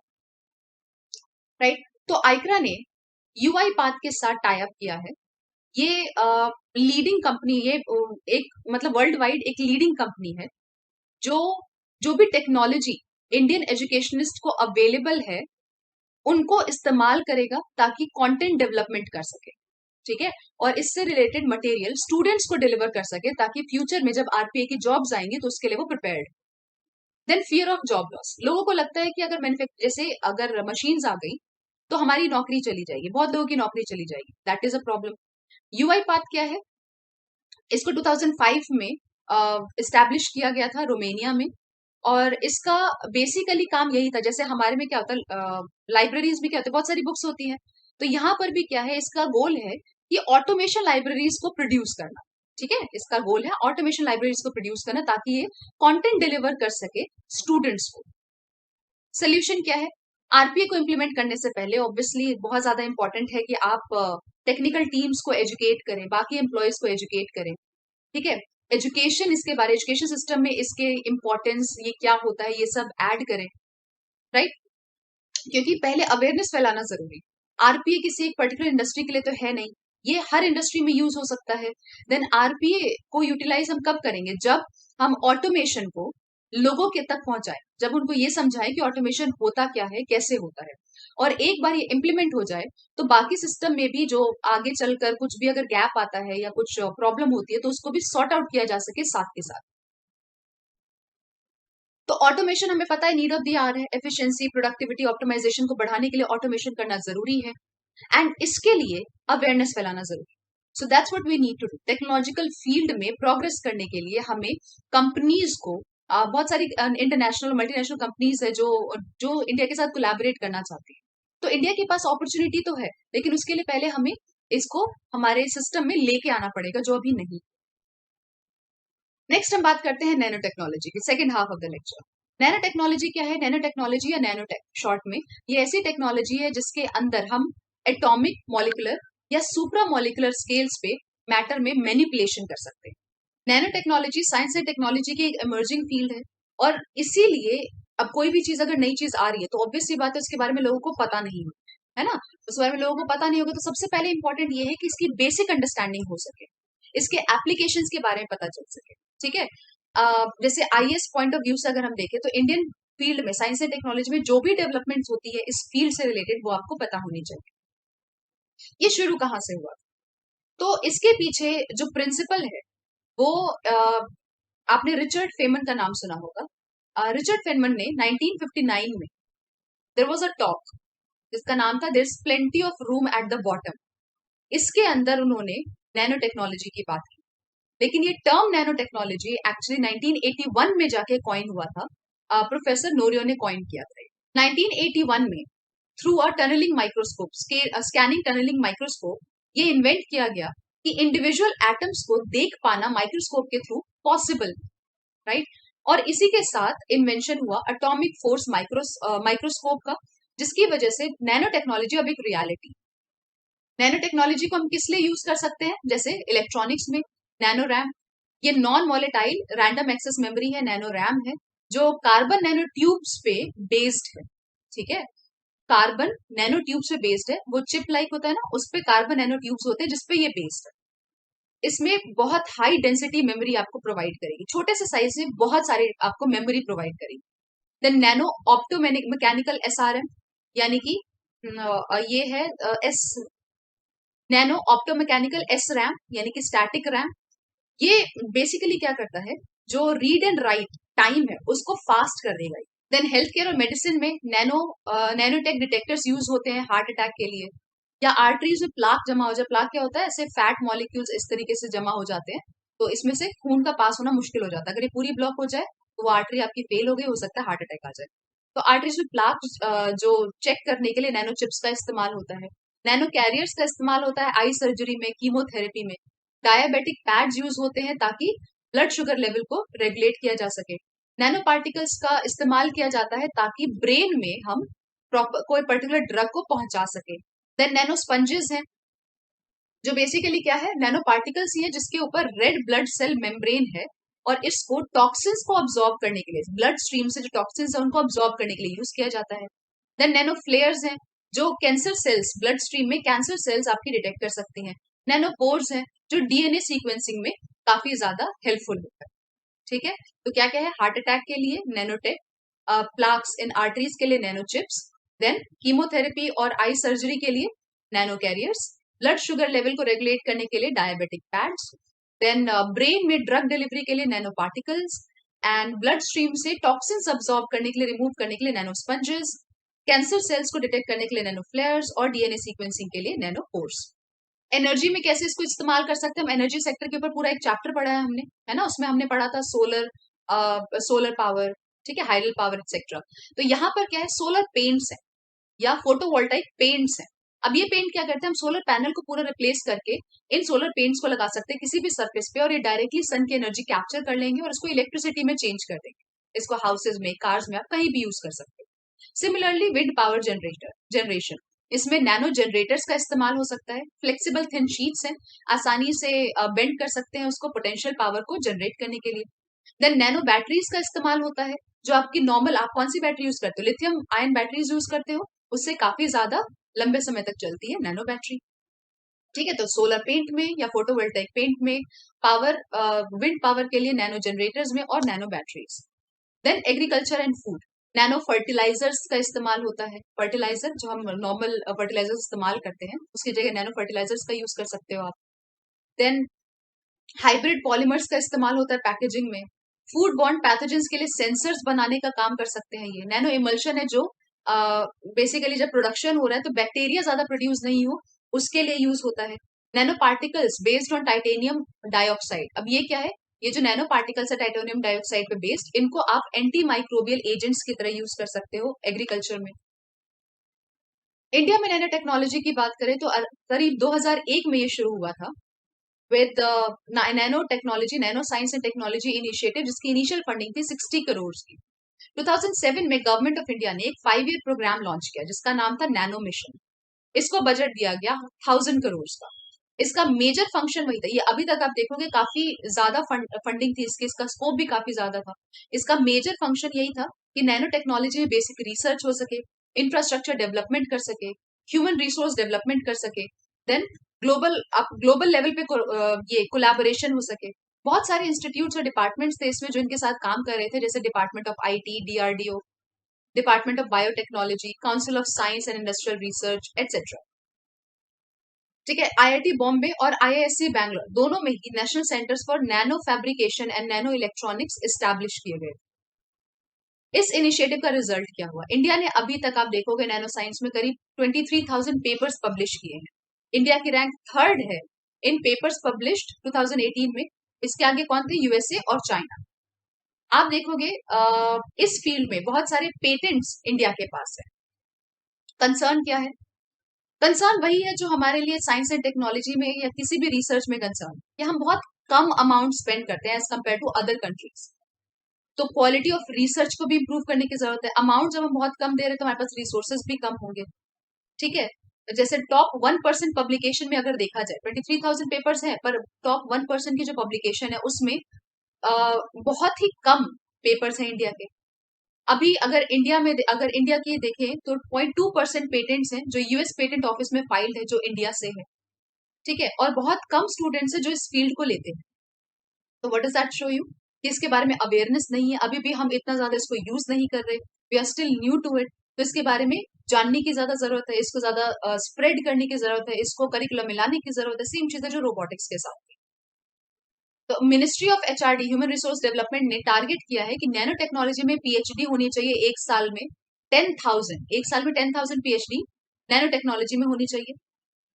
राइट। तो आइक्रा ने यूआई पाथ के साथ टाई अप किया है। ये लीडिंग कंपनी, ये एक मतलब वर्ल्ड वाइड एक लीडिंग कंपनी है जो जो भी टेक्नोलॉजी इंडियन एजुकेशनिस्ट को अवेलेबल है उनको इस्तेमाल करेगा ताकि कंटेंट डेवलपमेंट कर सके। ठीक है, और इससे रिलेटेड मटेरियल स्टूडेंट्स को डिलीवर कर सके ताकि फ्यूचर में जब आरपीए की जॉब्स आएंगी तो उसके लिए वो prepared. Then fear of job loss, लोगों को लगता है कि अगर मैन्युफैक्चर, जैसे अगर मशीन्स आ गई तो हमारी नौकरी चली जाएगी, बहुत लोगों की नौकरी चली जाएगी, that is a problem. UI path क्या है, इसको 2005 में इस्टेब्लिश किया गया था रोमेनिया में, और इसका बेसिकली काम यही था, जैसे हमारे में क्या होता है, लाइब्रेरीज में क्या होता है, बहुत सारी बुक्स होती हैं, तो यहाँ पर भी क्या है, इसका गोल है कि ऑटोमेशन लाइब्रेरीज को प्रोड्यूस करना। ठीक है, इसका गोल है ऑटोमेशन लाइब्रेरीज को प्रोड्यूस करना ताकि ये कंटेंट डिलीवर कर सके स्टूडेंट्स को। सोल्यूशन क्या है, आरपीए को इम्प्लीमेंट करने से पहले ऑब्वियसली बहुत ज्यादा इंपॉर्टेंट है कि आप टेक्निकल टीम्स को एजुकेट करें, बाकी एम्प्लॉयज को एजुकेट करें। ठीक है, एजुकेशन, इसके बारे, एजुकेशन सिस्टम में इसके इम्पोर्टेंस, ये क्या होता है, ये सब ऐड करें, राइट। क्योंकि पहले अवेयरनेस फैलाना जरूरी। आरपीए किसी एक पर्टिकुलर इंडस्ट्री के लिए तो है नहीं, ये हर इंडस्ट्री में यूज हो सकता है। देन आरपीए को यूटिलाइज हम कब करेंगे, जब हम ऑटोमेशन को लोगों के तक पहुंचाए, जब उनको ये समझाए कि ऑटोमेशन होता क्या है, कैसे होता है, और एक बार ये इम्प्लीमेंट हो जाए तो बाकी सिस्टम में भी जो आगे चलकर कुछ भी अगर गैप आता है या कुछ प्रॉब्लम होती है तो उसको भी सॉर्ट आउट किया जा सके साथ के साथ। तो ऑटोमेशन हमें पता है नीड ऑफ द आवर है, एफिशिएंसी, प्रोडक्टिविटी, ऑप्टिमाइजेशन को बढ़ाने के लिए ऑटोमेशन करना जरूरी है, एंड इसके लिए अवेयरनेस फैलाना जरूरी है। So that's what we need to do. Technological field में प्रोग्रेस करने के लिए हमें कंपनीज को बहुत सारी इंटरनेशनल मल्टीनेशनल कंपनीज है जो जो इंडिया के साथ कोलैबोरेट करना चाहती है। तो इंडिया के पास अपॉर्चुनिटी तो है, लेकिन उसके लिए पहले हमें इसको हमारे सिस्टम में लेके आना पड़ेगा, जो अभी नहीं। नेक्स्ट हम बात करते हैं नैनो टेक्नोलॉजी की, second half of the lecture. Nano technology क्या है? नैनो टेक्नोलॉजी या नैनोटेक शॉर्ट में, ये ऐसी टेक्नोलॉजी है जिसके अंदर हम एटॉमिक, मॉलिकुलर या सुप्रा मॉलिकुलर स्केल्स पे मैटर में मैनिपुलेशन कर सकते हैं। Nano technology science and technology की एक इमर्जिंग फील्ड है, और इसीलिए अब कोई भी चीज अगर नई चीज आ रही है तो ऑब्वियस सी बात है उसके बारे में लोगों को पता नहीं होगा, है ना? उस बारे में लोगों को पता नहीं होगा, तो सबसे पहले इंपॉर्टेंट ये है कि इसकी बेसिक अंडरस्टैंडिंग हो सके, इसके एप्लीकेशंस के बारे में पता चल सके। ठीक है? जैसे आईएएस पॉइंट ऑफ व्यू से अगर हम देखें तो इंडियन फील्ड में साइंस एंड टेक्नोलॉजी में जो भी डेवलपमेंट्स होती है इस फील्ड से रिलेटेड वो आपको पता होनी चाहिए। ये शुरू कहाँ से हुआ? तो इसके पीछे जो प्रिंसिपल है वो आपने रिचर्ड फेमन का नाम सुना होगा। रिचर्ड फेमन ने 1959 में देयर वाज अ टॉक जिसका नाम था there is plenty of room at the bottom. इसके अंदर उन्होंने नैनो टेक्नोलॉजी की बात की, लेकिन ये टर्म नैनो टेक्नोलॉजी एक्चुअली 1981 में जाके कॉइन हुआ था। प्रोफेसर नोरियो ने कॉइन किया था 1981 में। Through a tunnelling microscope, scanning tunnelling microscope, ये इन्वेंट किया गया कि इंडिविजुअल एटम्स को देख पाना माइक्रोस्कोप के थ्रू पॉसिबल, राइट? और इसी के साथ इन्वेंशन हुआ अटोमिक फोर्स माइक्रोस्कोप का, जिसकी वजह से नैनो टेक्नोलॉजी अब एक रियलिटी। नैनो टेक्नोलॉजी को हम किस लिए यूज कर सकते हैं? जैसे इलेक्ट्रॉनिक्स में नैनो रैम, ये non volatile random access memory है, नैनो रैम है, जो कार्बन नैनो ट्यूब्स पे बेस्ड है। ठीक है? कार्बन नैनो ट्यूब्स पे बेस्ड है, वो चिप लाइक होता है ना, उस पे कार्बन नैनो ट्यूब्स होते हैं जिसपे ये बेस्ड है। इसमें बहुत हाई डेंसिटी मेमोरी आपको प्रोवाइड करेगी, छोटे से साइज से बहुत सारी आपको मेमोरी प्रोवाइड करेगी। Then nano opto mechanical SRM, यानी कि ये है S nano opto mechanical S RAM, यानी कि स्टैटिक रैम। ये बेसिकली क्या करता है, जो रीड एंड राइट टाइम है उसको फास्ट कर देगा। देन हेल्थ केयर और मेडिसिन में नैनोटेक डिटेक्टर्स यूज होते हैं हार्ट अटैक के लिए, या आर्टरीज में प्लाक जमा हो जाए। प्लाक क्या होता है? ऐसे फैट मॉलिक्यूल्स इस तरीके से जमा हो जाते हैं, तो इसमें से खून का पास होना मुश्किल हो जाता है। अगर ये पूरी ब्लॉक हो जाए तो वो आर्टरी आपकी फेल हो गई, हो सकता है हार्ट अटैक आ जाए। तो आर्टरीज में प्लाक जो चेक करने के लिए नैनो चिप्स का इस्तेमाल होता है। नैनो कैरियर्स का इस्तेमाल होता है आई सर्जरी में, कीमोथेरेपी में। डायबिटिक पैड्स यूज होते हैं ताकि ब्लड शुगर लेवल को रेगुलेट किया जा सके। नैनो पार्टिकल्स का इस्तेमाल किया जाता है ताकि ब्रेन में हम प्रॉपर कोई पर्टिकुलर ड्रग को पहुंचा सके। देन नैनो स्पंजेस हैं, जो बेसिकली क्या है, नैनो पार्टिकल्स ही है जिसके ऊपर रेड ब्लड सेल मेम्ब्रेन है, और इसको टॉक्सिन्स को अब्सॉर्ब करने के लिए, ब्लड स्ट्रीम से जो टॉक्सिन्स है उनको अब्सॉर्ब करने के लिए यूज किया जाता है। देन नैनो फ्लेयर्स हैं, जो कैंसर सेल्स, ब्लड स्ट्रीम में कैंसर सेल्स आपकी डिटेक्ट कर सकती हैं। नैनो पोर्स हैं, जो डीएनए सीक्वेंसिंग में काफी ज्यादा हेल्पफुल होता है। ठीक है? तो क्या क्या है? हार्ट अटैक के लिए नैनोटेक, प्लाक्स इन आर्टरीज के लिए नैनो चिप्स, देन कीमोथेरेपी और आई सर्जरी के लिए nano carriers, blood sugar level को रेगुलेट करने के लिए डायबिटिक पैड्स, देन ब्रेन में ड्रग डिलीवरी के लिए nano particles, and blood stream से टॉक्सिन्स अब्सॉर्ब करने के लिए, रिमूव करने के लिए नैनो स्पंजेस, कैंसर सेल्स को डिटेक्ट करने के लिए नैनो फ्लेयर्स, और डीएनए सीक्वेंसिंग के लिए नैनो पोर्स। एनर्जी में कैसे इसको इस्तेमाल कर सकते हैं? हम एनर्जी सेक्टर के ऊपर पूरा एक चैप्टर पढ़ा है हमने, है ना? उसमें हमने पढ़ा था सोलर पावर, ठीक है, हाइडल पावर एक्सेट्रा। तो यहाँ पर क्या है, सोलर पेंट्स है या फोटोवोल्टाइक पेंट्स है। अब ये पेंट क्या करते हैं, हम सोलर पैनल को पूरा रिप्लेस करके इन सोलर पेंट्स को लगा सकते हैं किसी भी सरफेस पे, और ये डायरेक्टली सन की एनर्जी कैप्चर कर लेंगे और इसको इलेक्ट्रिसिटी में चेंज कर देंगे। इसको हाउसेज में, कार्स में आप कहीं भी यूज कर सकते हैं। सिमिलरली विंड पावर जनरेशन, इसमें नैनो जनरेटर्स का इस्तेमाल हो सकता है। फ्लेक्सिबल थिन शीट्स हैं, आसानी से बेंड कर सकते हैं उसको पोटेंशियल पावर को जनरेट करने के लिए। देन नैनो बैटरीज का इस्तेमाल होता है, जो आपकी नॉर्मल, आप कौन सी बैटरी यूज करते हो? लिथियम आयन बैटरीज यूज करते हो, उससे काफी ज्यादा लंबे समय तक चलती है नैनो बैटरी। ठीक है? तो सोलर पेंट में या फोटोवोल्टाइक पेंट में, पावर विंड पावर के लिए नैनो जनरेटर्स में, और nano batteries. Then agriculture and food, nano fertilisers का इस्तेमाल होता है। फर्टिलाइजर जो हम नॉर्मल फर्टिलाइजर्स इस्तेमाल करते हैं उसकी जगह नैनो फर्टिलाइजर्स का यूज कर सकते हो आप। देन हाइब्रिड पॉलीमर्स का इस्तेमाल होता है पैकेजिंग में। फूड बॉर्न पैथोजेंस के लिए सेंसर्स बनाने का काम कर सकते हैं ये। नैनो इमल्शन है जो बेसिकली जब प्रोडक्शन हो रहा है तो बैक्टीरिया ज्यादा प्रोड्यूस नहीं हो उसके लिए यूज होता है। Nano particles based on titanium dioxide, अब ये क्या है, ये जो नैनो पार्टिकल्स है टाइटेनियम डाइऑक्साइड पे बेस्ड, इनको आप एंटी माइक्रोबियल एजेंट्स की तरह यूज कर सकते हो एग्रीकल्चर में। इंडिया में नैनो टेक्नोलॉजी की बात करें तो करीब 2001 में ये शुरू हुआ था with nano technology, nano science and technology initiative, जिसकी इनिशियल फंडिंग थी 60 करोड़ की। 2007 में गवर्नमेंट ऑफ इंडिया ने एक 5 ईयर प्रोग्राम लॉन्च किया जिसका नाम था नैनो मिशन। इसको बजट दिया गया 1000 करोड़ का। इसका मेजर फंक्शन वही था, ये अभी तक आप देखोगे काफी ज्यादा फंडिंग थी इसकी, इसका स्कोप भी काफी ज्यादा था। इसका मेजर फंक्शन यही था कि नैनो टेक्नोलॉजी में बेसिक रिसर्च हो सके, इंफ्रास्ट्रक्चर डेवलपमेंट कर सके, ह्यूमन रिसोर्स डेवलपमेंट कर सके, देन ग्लोबल लेवल पे ये कोलैबोरेशन हो सके। बहुत सारे इंस्टीट्यूट्स और डिपार्टमेंट्स थे इसमें जो इनके साथ काम कर रहे थे, जैसे department of IT, DRDO, department of biotechnology, council of science and industrial research etcetera. ठीक है, आईआईटी बॉम्बे और आईआईएससी बैंगलोर दोनों में ही national centres for nano fabrication and nano electronics establish किए गए। इस इनिशिएटिव का रिजल्ट क्या हुआ, इंडिया ने अभी तक आप देखोगे नैनो साइंस में करीब 23,000 पेपर्स पब्लिश किए हैं। इंडिया की रैंक थर्ड है इन पेपर्स पब्लिश्ड 2018 में। इसके आगे कौन थे, यूएसए और चाइना। आप देखोगे इस फील्ड में बहुत सारे पेटेंट्स इंडिया के पास है। कंसर्न क्या है, कंसर्न वही है जो हमारे लिए साइंस एंड टेक्नोलॉजी में या किसी भी रिसर्च में कंसर्न, कि हम बहुत कम अमाउंट स्पेंड करते हैं as compare to other countries. तो क्वालिटी ऑफ रिसर्च को भी इंप्रूव करने की जरूरत है। अमाउंट जब हम बहुत कम दे रहे हैं तो हमारे पास रिसोर्सेज भी कम होंगे। ठीक है, जैसे टॉप 1% पब्लिकेशन में अगर देखा जाए 23,000 पेपर्स हैं, पर टॉप 1% की जो पब्लिकेशन है उसमें बहुत ही कम पेपर्स हैं इंडिया के। अभी अगर इंडिया की देखें तो 0.2% पेटेंट्स हैं जो यूएस पेटेंट ऑफिस में फाइल्ड है, जो इंडिया से है। ठीक है, और बहुत कम स्टूडेंट्स हैं जो इस फील्ड को लेते हैं। तो what does that show you, कि इसके बारे में अवेयरनेस नहीं है, अभी भी हम इतना ज्यादा इसको यूज नहीं कर रहे, we are still new to it. तो इसके बारे में जानने की ज्यादा जरूरत है, इसको ज्यादा स्प्रेड करने की जरूरत है, इसको करिकुलम में लाने की जरूरत है। सेम चीज है जो रोबोटिक्स के साथ थी। तो ministry of HRD, human resource development ने टारगेट किया है कि नैनो टेक्नोलॉजी में पीएचडी होनी चाहिए एक साल में 10,000, एक साल में 10,000 पीएचडी नैनो टेक्नोलॉजी में होनी चाहिए।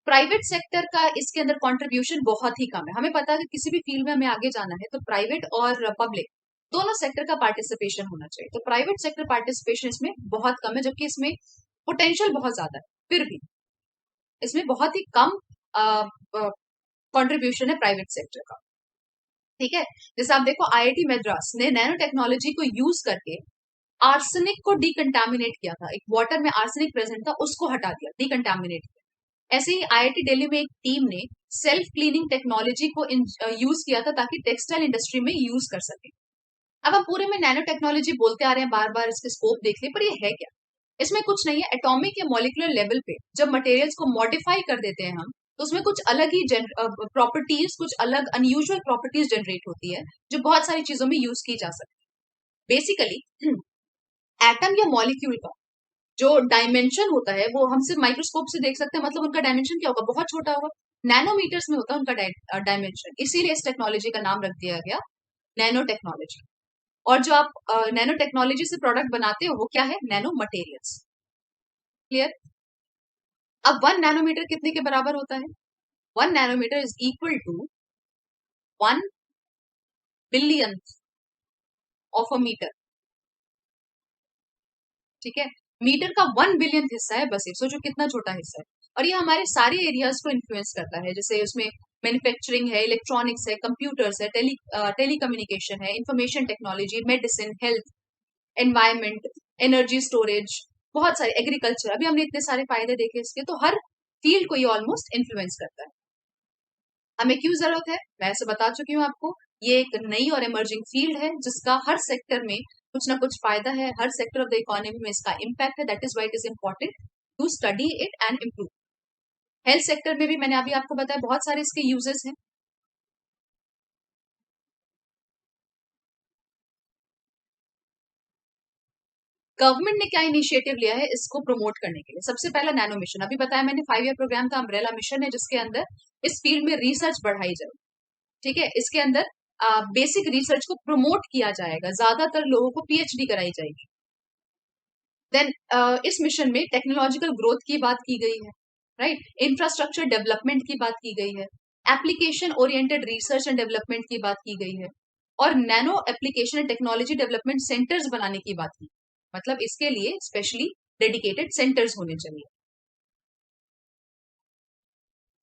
प्राइवेट सेक्टर का इसके अंदर कंट्रीब्यूशन बहुत ही कम है। हमें पता है कि किसी भी फील्ड में हमें आगे जाना है तो प्राइवेट और पब्लिक दोनों सेक्टर का पार्टिसिपेशन होना चाहिए। तो प्राइवेट सेक्टर पार्टिसिपेशन इसमें बहुत कम है, जबकि इसमें पोटेंशियल बहुत ज्यादा है, फिर भी इसमें बहुत ही कम कंट्रीब्यूशन है प्राइवेट सेक्टर का। ठीक है, जैसे आप देखो आईआईटी मद्रास ने नैनो टेक्नोलॉजी को यूज करके आर्सेनिक को डिकंटामिनेट किया था। एक वाटर में आर्सेनिक प्रेजेंट था, उसको हटा दिया, डिकंटामिनेट किया। ऐसे ही आईआईटी दिल्ली में एक टीम ने सेल्फ क्लीनिंग टेक्नोलॉजी को यूज किया था ताकि टेक्सटाइल इंडस्ट्री में यूज कर सके। अब हम पूरे में नैनो टेक्नोलॉजी बोलते आ रहे हैं, बार बार इसके स्कोप देख ले, पर ये है क्या, इसमें कुछ नहीं है। एटॉमिक या मॉलिकुलर लेवल पे जब मटेरियल्स को मॉडिफाई कर देते हैं हम, तो उसमें कुछ अलग ही प्रॉपर्टीज, कुछ अलग अनयूजुअल प्रॉपर्टीज जनरेट होती है जो बहुत सारी चीजों में यूज की जा सकती है। बेसिकली एटम या मॉलिक्यूल का जो डायमेंशन होता है वो हम सिर्फ माइक्रोस्कोप से देख सकते हैं, मतलब उनका डायमेंशन क्या होगा, बहुत छोटा होगा, नैनोमीटर्स में होता है उनका डायमेंशन। इसीलिए इस टेक्नोलॉजी का नाम रख दिया गया नैनो टेक्नोलॉजी। और जो आप नैनो टेक्नोलॉजी से प्रोडक्ट बनाते हो वो क्या है, नैनो मटेरियल्स। क्लियर। अब 1 नैनोमीटर कितने के बराबर होता है, 1 nanometre is equal to 1 billion of a metre. ठीक है, मीटर का 1 बिलियन हिस्सा है बस, ये सोचो कितना छोटा हिस्सा है। और ये हमारे सारे एरियाज को इन्फ्लुएंस करता है, जैसे उसमें मैन्युफैक्चरिंग है, इलेक्ट्रॉनिक्स है, कंप्यूटर्स है, टेलीकम्युनिकेशन है, information technology, medicine, health, environment, energy storage, बहुत सारे, एग्रीकल्चर। अभी हमने इतने सारे फायदे देखे इसके, तो हर फील्ड को ये ऑलमोस्ट इन्फ्लुएंस करता है। हमें क्यों जरूरत है, मैं ऐसे बता चुकी हूँ आपको। ये एक नई और इमर्जिंग फील्ड है जिसका हर सेक्टर में कुछ ना कुछ फायदा है, हर सेक्टर ऑफ द इकोनॉमी में इसका इम्पैक्ट है। That is why it is important to study it and improve. Health sector में भी मैंने अभी आपको बताया बहुत सारे इसके यूजेस हैं। गवर्नमेंट ने क्या इनिशिएटिव लिया है इसको प्रमोट करने के लिए? सबसे पहला नैनो मिशन, अभी बताया मैंने 5 ईयर प्रोग्राम का अम्ब्रेला मिशन है जिसके अंदर इस फील्ड में रिसर्च बढ़ाई जाए। ठीक है, इसके अंदर बेसिक रिसर्च को प्रमोट किया जाएगा, ज्यादातर लोगों को पीएचडी कराई जाएगी। देन इस मिशन में टेक्नोलॉजिकल ग्रोथ की बात की गई है, राइट, इंफ्रास्ट्रक्चर डेवलपमेंट की बात की गई है, application oriented research and development की बात की गई है, और nano application and technology development centres बनाने की बात की। मतलब इसके लिए स्पेशली डेडिकेटेड सेंटर्स होने चाहिए।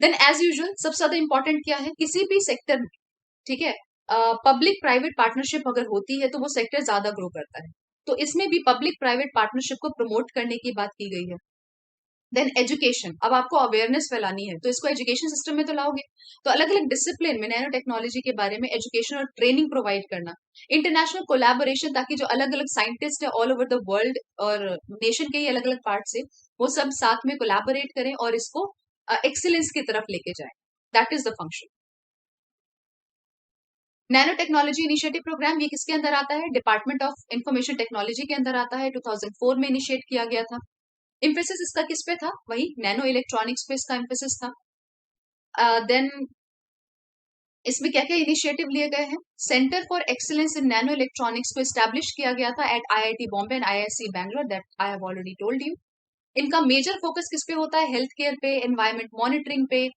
देन एज यूजुअल सबसे ज्यादा इंपॉर्टेंट क्या है, किसी भी सेक्टर में, ठीक है, पब्लिक प्राइवेट पार्टनरशिप अगर होती है तो वो सेक्टर ज्यादा ग्रो करता है। तो इसमें भी पब्लिक प्राइवेट पार्टनरशिप को प्रमोट करने की बात की गई है। देन एजुकेशन, अब आपको अवेयरनेस फैलानी है तो इसको एजुकेशन सिस्टम में तो लाओगे, तो अलग अलग डिसिप्लिन में नैनो टेक्नोलॉजी के बारे में एजुकेशन और ट्रेनिंग प्रोवाइड करना, इंटरनेशनल कोलैबोरेशन, ताकि जो अलग अलग साइंटिस्ट है ऑल ओवर द वर्ल्ड और नेशन के ही अलग अलग पार्ट से, वो सब साथ में कोलैबोरेट करें और इसको एक्सीलेंस की तरफ लेके जाएं। That is the function. Nano technology initiative programme ये किसके अंदर आता है? डिपार्टमेंट ऑफ इंफॉर्मेशन टेक्नोलॉजी के अंदर आता है। 2004 में इनिशिएट किया गया था। इम्फेसिस इसका किस पे था? वही नैनो इलेक्ट्रॉनिक्स पे इसका इम्फेसिस था। देन इसमें क्या क्या इनिशिएटिव लिए गए हैं? Centre for excellence in nano electronics को एस्टैब्लिश किया गया था eight IIT Bombay and IIC Bangalore, that I have already told you. इनका मेजर फोकस किस पे होता है? हेल्थ केयर पे, एनवायरमेंट मॉनिटरिंग पे,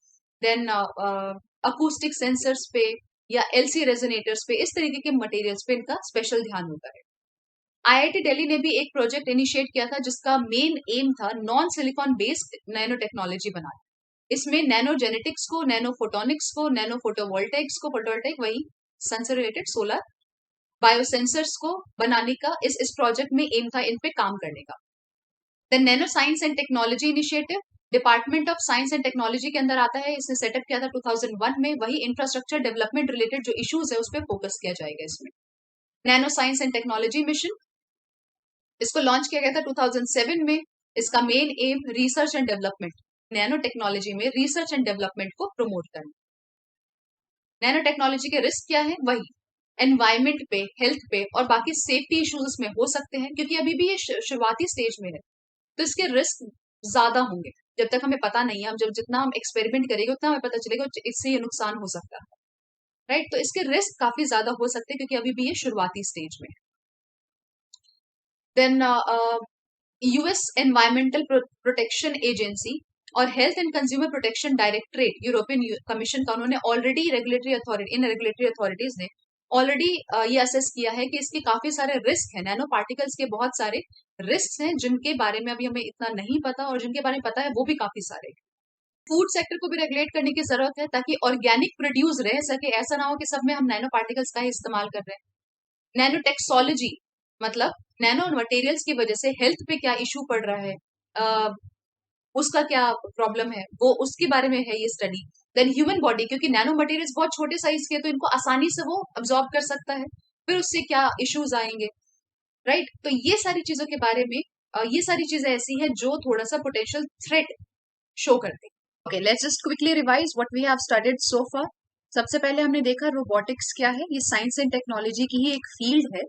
देन अकूस्टिक सेंसर्स पे या एलसी रेजोनेटर्स पे, इस तरीके के मटेरियल्स पे इनका स्पेशल ध्यान होता है। आईआईटी दिल्ली ने भी एक प्रोजेक्ट इनिशिएट किया था जिसका मेन एम था non silicon based nano technology बनाना। इसमें नैनो जेनेटिक्स को, नैनो फोटोनिक्स को, नैनो फोटोवोल्टेक्स को, फोटोवोल्टेक वही सन से रिलेटेड सोलर बायोसेंसर्स को बनाने का इस प्रोजेक्ट में एम था, इन पे काम करने का। Then nano science and technology initiative department of science and technology के अंदर आता है। इसने सेटअप किया था 2001 में। वही इंफ्रास्ट्रक्चर डेवलपमेंट रिलेटेड जो इश्यूज है उस पर फोकस किया जाएगा इसमें। Nano science and technology mission, इसको लॉन्च किया गया था 2007 में। इसका main M research and development, nano technology में रिसर्च एंड डेवलपमेंट को प्रमोट करना। नैनो टेक्नोलॉजी के रिस्क क्या है? वही एनवायरमेंट पे, हेल्थ पे और बाकी सेफ्टी इश्यूज इसमें हो सकते हैं, क्योंकि अभी भी ये शुरुआती स्टेज में है, तो इसके रिस्क ज्यादा होंगे। जब तक हमें पता नहीं है, हम जब जितना हम एक्सपेरिमेंट करेंगे उतना हमें पता चलेगा इससे ये नुकसान हो सकता है, राइट। तो इसके रिस्क काफी ज्यादा हो सकते हैं क्योंकि अभी भी ये शुरुआती स्टेज में है। Then US environmental protection agency और health and consumer protection directorate, European commission का, उन्होंने ऑलरेडी रेगुलेटरी अथॉरिटी, इन रेगुलेटरी अथॉरिटीज ने ऑलरेडी ये असेस किया है कि इसके काफी सारे रिस्क हैं, नैनो पार्टिकल्स के बहुत सारे रिस्क हैं जिनके बारे में अभी हमें इतना नहीं पता, और जिनके बारे में पता है वो भी काफी सारे। फूड सेक्टर को भी रेगुलेट करने की जरूरत है ताकि ऑर्गेनिक प्रोड्यूस रह सके, ऐसा ना हो कि सब में हम नैनो पार्टिकल्स का ही इस्तेमाल कर रहे हैं। नैनो टेक्सोलॉजी, मतलब नैनो मटेरियल्स की वजह से हेल्थ पे क्या इशू पड़ रहा है, उसका क्या प्रॉब्लम है, वो उसके बारे में है ये स्टडी। देन ह्यूमन बॉडी, क्योंकि नैनो मटेरियल्स बहुत छोटे साइज के, तो इनको आसानी से वो अब्जॉर्ब कर सकता है, फिर उससे क्या इश्यूज आएंगे, राइट। तो ये सारी चीजों के बारे में ये सारी चीजें ऐसी हैं जो थोड़ा सा पोटेंशियल थ्रेट शो करती है। Okay, let's just quickly revise what we have studied so far. सबसे पहले हमने देखा रोबोटिक्स क्या है। ये साइंस एंड टेक्नोलॉजी की ही एक फील्ड है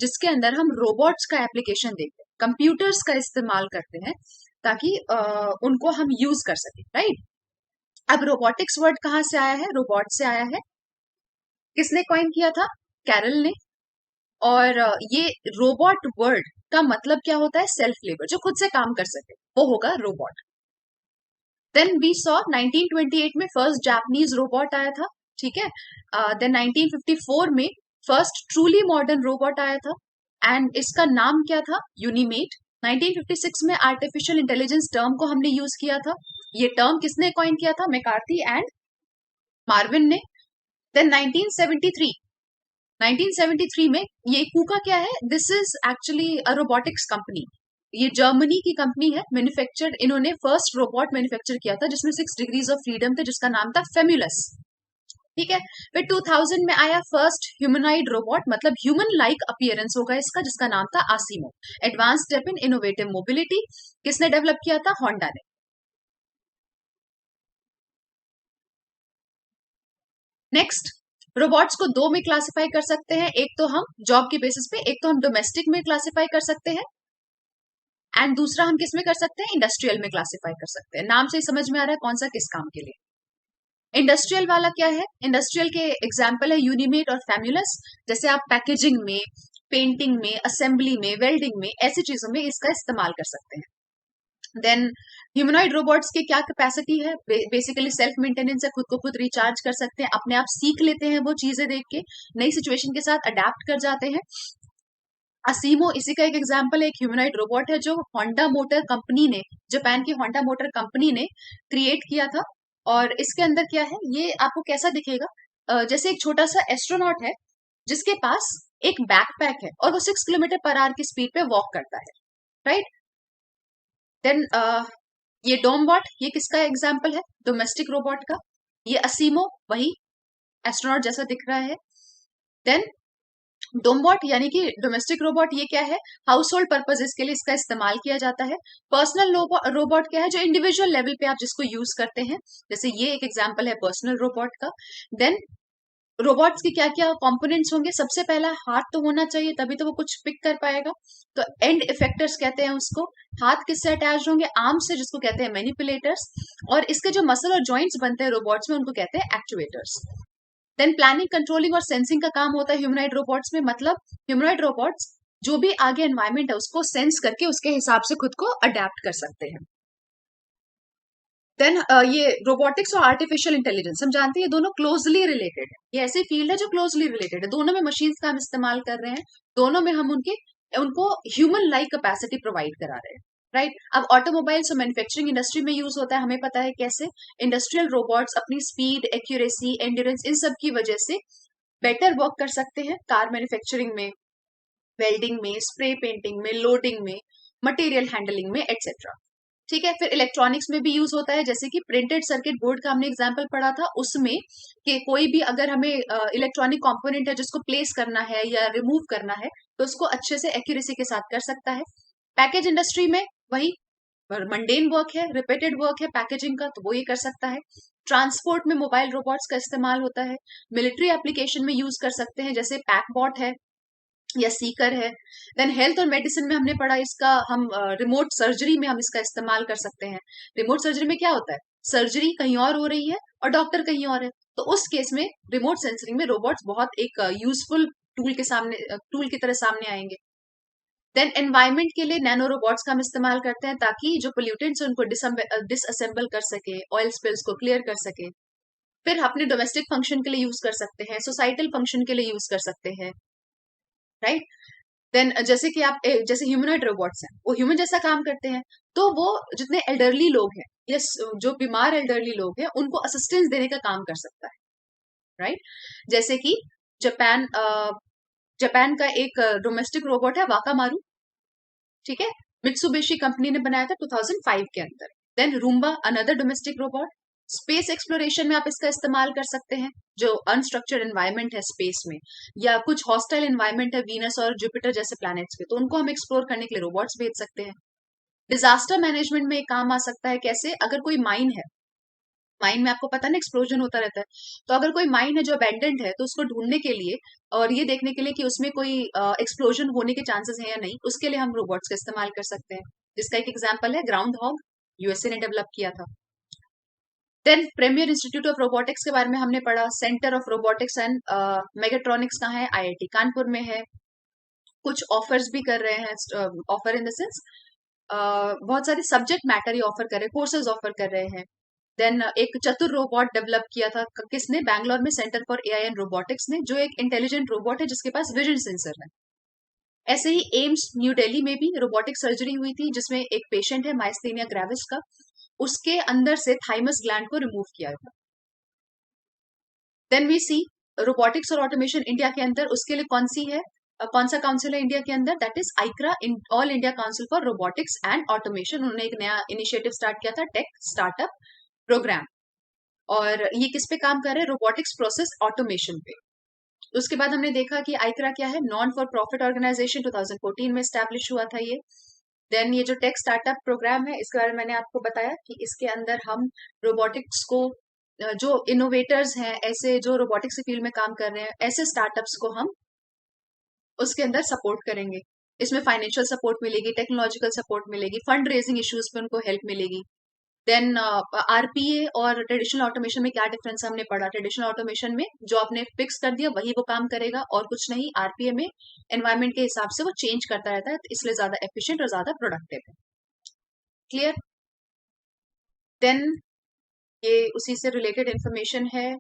जिसके अंदर हम रोबोट्स का एप्लीकेशन देखते हैं, कंप्यूटर्स का इस्तेमाल करते हैं ताकि उनको हम यूज कर सके, राइट। अब रोबोटिक्स वर्ड कहाँ से आया है? रोबोट से आया है। किसने कॉइन किया था? कैरल ने। और ये रोबोट वर्ड का मतलब क्या होता है? सेल्फ लेबर, जो खुद से काम कर सके, वो होगा रोबोट। देन वी सॉ 1928 में फर्स्ट जापानीज रोबोट आया था, ठीक है। देन 1954 में फर्स्ट ट्रूली मॉडर्न रोबोट आया था एंड इसका नाम क्या था? यूनिमेट। 1956 में आर्टिफिशियल इंटेलिजेंस टर्म को हमने यूज किया था। ये टर्म किसने कॉइन किया था? मैकार्थी एंड मार्विन ने। देन 1973 में ये कूका क्या है? This is actually a robotics company. ये जर्मनी की कंपनी है, मैन्युफैक्चर्ड, इन्होंने फर्स्ट रोबोट मैन्युफैक्चर किया था जिसमें 6 डिग्रीज ऑफ फ्रीडम थे, जिसका नाम था फेम्युलस, ठीक है। फिर 2000 में आया फर्स्ट ह्यूमनॉइड रोबोट, मतलब ह्यूमन लाइक अपीयरेंस होगा इसका, जिसका नाम था Asimo. Advance step in innovative mobility, किसने डेवलप किया था? होंडा ने। नेक्स्ट, रोबोट्स को दो में क्लासिफाई कर सकते हैं, एक तो हम जॉब के बेसिस पे, एक तो हम डोमेस्टिक में क्लासिफाई कर सकते हैं। एंड दूसरा हम किस में कर सकते हैं, इंडस्ट्रियल में क्लासिफाई कर सकते हैं। नाम से ही समझ में आ रहा है कौन सा किस काम के लिए। इंडस्ट्रियल वाला क्या है, इंडस्ट्रियल के एग्जाम्पल है यूनिमेट और फैम्यूलस। जैसे आप पैकेजिंग में, पेंटिंग में, असेंबली में, वेल्डिंग में, ऐसी चीजों में इसका इस्तेमाल कर सकते हैं। देन ह्यूमनॉइड रोबोट्स की क्या कैपेसिटी है, बेसिकली सेल्फ मेंटेनेंस है, खुद को खुद रिचार्ज कर सकते हैं, अपने आप सीख लेते हैं, वो चीजें देख के नई सिचुएशन के साथ अडेप्ट कर जाते हैं। असीमो इसी का एक एग्जाम्पल है, एक ह्यूमनॉइड रोबोट है जो होंडा मोटर कंपनी ने, जापान की होंडा मोटर कंपनी ने क्रिएट किया था। और इसके अंदर क्या है, ये आपको कैसा दिखेगा, जैसे एक छोटा सा एस्ट्रोनॉट है जिसके पास एक बैकपैक है और वो 6 किलोमीटर पर आवर की स्पीड पे वॉक करता है, राइट। देन ये डोमबॉट, ये किसका एग्जाम्पल है, डोमेस्टिक रोबोट का। ये असीमो वही एस्ट्रोनॉट जैसा दिख रहा है। देन डोमबॉट यानी कि डोमेस्टिक रोबोट, ये क्या है, हाउस होल्ड पर्पजेस के लिए इसका इस्तेमाल किया जाता है। पर्सनल रोबोट क्या है, जो इंडिविजुअल लेवल पे आप जिसको यूज करते हैं, जैसे ये एक एग्जाम्पल है पर्सनल रोबोट का। देन रोबोट्स के क्या क्या कंपोनेंट्स होंगे, सबसे पहला हाथ तो होना चाहिए, तभी तो वो कुछ पिक कर पाएगा, तो एंड इफेक्टर्स कहते हैं उसको। हाथ किससे अटैच होंगे, आर्म से, जिसको कहते हैं मैनिपुलेटर्स। और इसके जो मसल और जॉइंट्स बनते हैं रोबोट्स में, उनको कहते हैं एक्चुएटर्स। देन प्लानिंग, कंट्रोलिंग और सेंसिंग का काम होता है ह्यूमनॉइड रोबोट्स में। मतलब ह्यूमनॉइड रोबोट्स जो भी आगे एनवायरमेंट है उसको सेंस करके उसके हिसाब से खुद को अडेप्ट कर सकते हैं। देन ये रोबोटिक्स और आर्टिफिशियल इंटेलिजेंस, हम जानते हैं ये दोनों क्लोजली रिलेटेड है। ये ऐसी फील्ड है जो क्लोजली रिलेटेड है, दोनों में मशीन्स का हम इस्तेमाल कर रहे हैं, दोनों में हम उनको ह्यूमन लाइक कैपेसिटी प्रोवाइड करा रहे हैं, राइट। अब ऑटोमोबाइल्स और मैन्युफैक्चरिंग इंडस्ट्री में यूज होता है, हमें पता है कैसे। इंडस्ट्रियल रोबोट्स अपनी स्पीड, एक्यूरेसी, एंड्योरेंस, इन सब की वजह से बेटर वर्क कर सकते हैं कार मैन्युफैक्चरिंग में, वेल्डिंग में, स्प्रे पेंटिंग में, लोडिंग में, मटेरियल हैंडलिंग में, एटसेट्रा। ठीक है, फिर इलेक्ट्रॉनिक्स में भी यूज होता है, जैसे कि प्रिंटेड सर्किट बोर्ड का हमने एग्जांपल पढ़ा था, उसमें कि कोई भी अगर हमें इलेक्ट्रॉनिक कंपोनेंट है जिसको प्लेस करना है या रिमूव करना है, तो उसको अच्छे से एक्यूरेसी के साथ कर सकता है। पैकेज इंडस्ट्री में वही मंडेन वर्क है, रिपीटेड वर्क है पैकेजिंग का, तो वो ये कर सकता है। ट्रांसपोर्ट में मोबाइल रोबोट्स का इस्तेमाल होता है। मिलिट्री एप्लीकेशन में यूज कर सकते हैं, जैसे पैकबॉट है या सीकर है। देन हेल्थ और मेडिसिन में हमने पढ़ा इसका, हम रिमोट सर्जरी में हम इसका इस्तेमाल कर सकते हैं। रिमोट सर्जरी में क्या होता है, सर्जरी कहीं और हो रही है और डॉक्टर कहीं और है, तो उस केस में रिमोट सेंसरिंग में रोबोट्स बहुत एक यूजफुल टूल की तरह सामने आएंगे। देन एनवायरमेंट के लिए नैनो रोबोट्स का हम इस्तेमाल करते हैं, ताकि जो पोल्यूटेंट्स उनको डिसअसेंबल कर सके, ऑयल स्पिल्स को क्लियर कर सके। फिर अपने डोमेस्टिक फंक्शन के लिए यूज कर सकते हैं, सोसाइटल फंक्शन के लिए यूज कर सकते हैं, राइट। देन जैसे कि आप जैसे ह्यूमनॉइड रोबोट्स हैं, वो ह्यूमन जैसा काम करते हैं, तो वो जितने एल्डरली लोग हैं या जो बीमार एल्डरली लोग हैं उनको असिस्टेंस देने का काम कर सकता है, राइट। जैसे कि जापान जापान का एक डोमेस्टिक रोबोट है वाकामारू, ठीक है, मित्सुबिशी कंपनी ने बनाया था 2005 के अंदर। Then Roomba, another domestic robot. Space exploration में आप इसका इस्तेमाल कर सकते हैं, जो अनस्ट्रक्चर्ड एनवायरनमेंट है स्पेस में, या कुछ हॉस्टाइल एनवायरनमेंट है वीनस और जुपिटर जैसे प्लैनेट्स पे, तो उनको हम एक्सप्लोर करने के लिए रोबोट्स भेज सकते हैं। डिजास्टर मैनेजमेंट में काम आ सकता है, कैसे, अगर कोई माइन है, माइन में आपको पता ना एक्सप्लोजन होता रहता है, तो अगर कोई माइन है जो अबेंडेंड है, तो उसको ढूंढने के लिए और ये देखने के लिए कि उसमें कोई एक्सप्लोजन होने के चांसेस हैं या नहीं, उसके लिए हम रोबोट्स का इस्तेमाल कर सकते हैं, जिसका एक एग्जाम्पल है ग्राउंड हॉग, यूएसए ने डेवलप किया था। Then premier institute of robotics के बारे में हमने पढ़ा, centre of robotics and mechatronics कहाँ है, आईआईटी कानपुर में है। कुछ ऑफर्स भी कर रहे हैं, ऑफर इन द सेंस बहुत सारे सब्जेक्ट मैटर ये ऑफर कर रहे हैं, कोर्सेज ऑफर कर रहे हैं। देन एक चतुर रोबोट डेवलप किया था किसने, बैंगलोर में centre for AI and robotics ने, जो एक इंटेलिजेंट रोबोट है जिसके पास विजन सेंसर है। ऐसे ही एम्स न्यू दिल्ली में भी रोबोटिक सर्जरी हुई थी, जिसमें एक पेशेंट है माइस्थेनिया ग्रेविस का, उसके अंदर से थाइमस ग्लैंड को रिमूव किया था। देन वी सी रोबोटिक्स और ऑटोमेशन इंडिया के अंदर, उसके लिए कौन सी है, कौन सा काउंसिल है इंडिया के अंदर, that is AICRA, all India council for robotics and automation. उन्होंने एक नया इनिशिएटिव स्टार्ट किया था, टेक स्टार्टअप प्रोग्राम, और ये किस पे काम कर रहे हैं, रोबोटिक्स प्रोसेस ऑटोमेशन पे। उसके बाद हमने देखा कि आइक्रा क्या है, नॉन फॉर प्रॉफिट ऑर्गेनाइजेशन, 2014 में स्टैब्लिश हुआ था ये। देन ये जो टेक स्टार्टअप प्रोग्राम है, इसके बारे में मैंने आपको बताया कि इसके अंदर हम रोबोटिक्स को, जो इनोवेटर्स हैं, ऐसे जो रोबोटिक्स फील्ड में काम कर रहे हैं, ऐसे स्टार्टअप्स को हम उसके अंदर सपोर्ट करेंगे। इसमें फाइनेंशियल सपोर्ट मिलेगी, टेक्नोलॉजिकल सपोर्ट मिलेगी, फंड रेजिंग इश्यूज पे उनको हेल्प मिलेगी। देन आरपीए और ट्रेडिशनल ऑटोमेशन में क्या डिफरेंस हमने पढ़ा? ट्रेडिशनल ऑटोमेशन में जो आपने फिक्स कर दिया वही वो काम करेगा और कुछ नहीं। आरपीए में एनवायरमेंट के हिसाब से वो चेंज करता रहता है, तो इसलिए ज्यादा एफिशिएंट और ज्यादा प्रोडक्टिव है। क्लियर? देन ये उसी से रिलेटेड इंफॉर्मेशन है।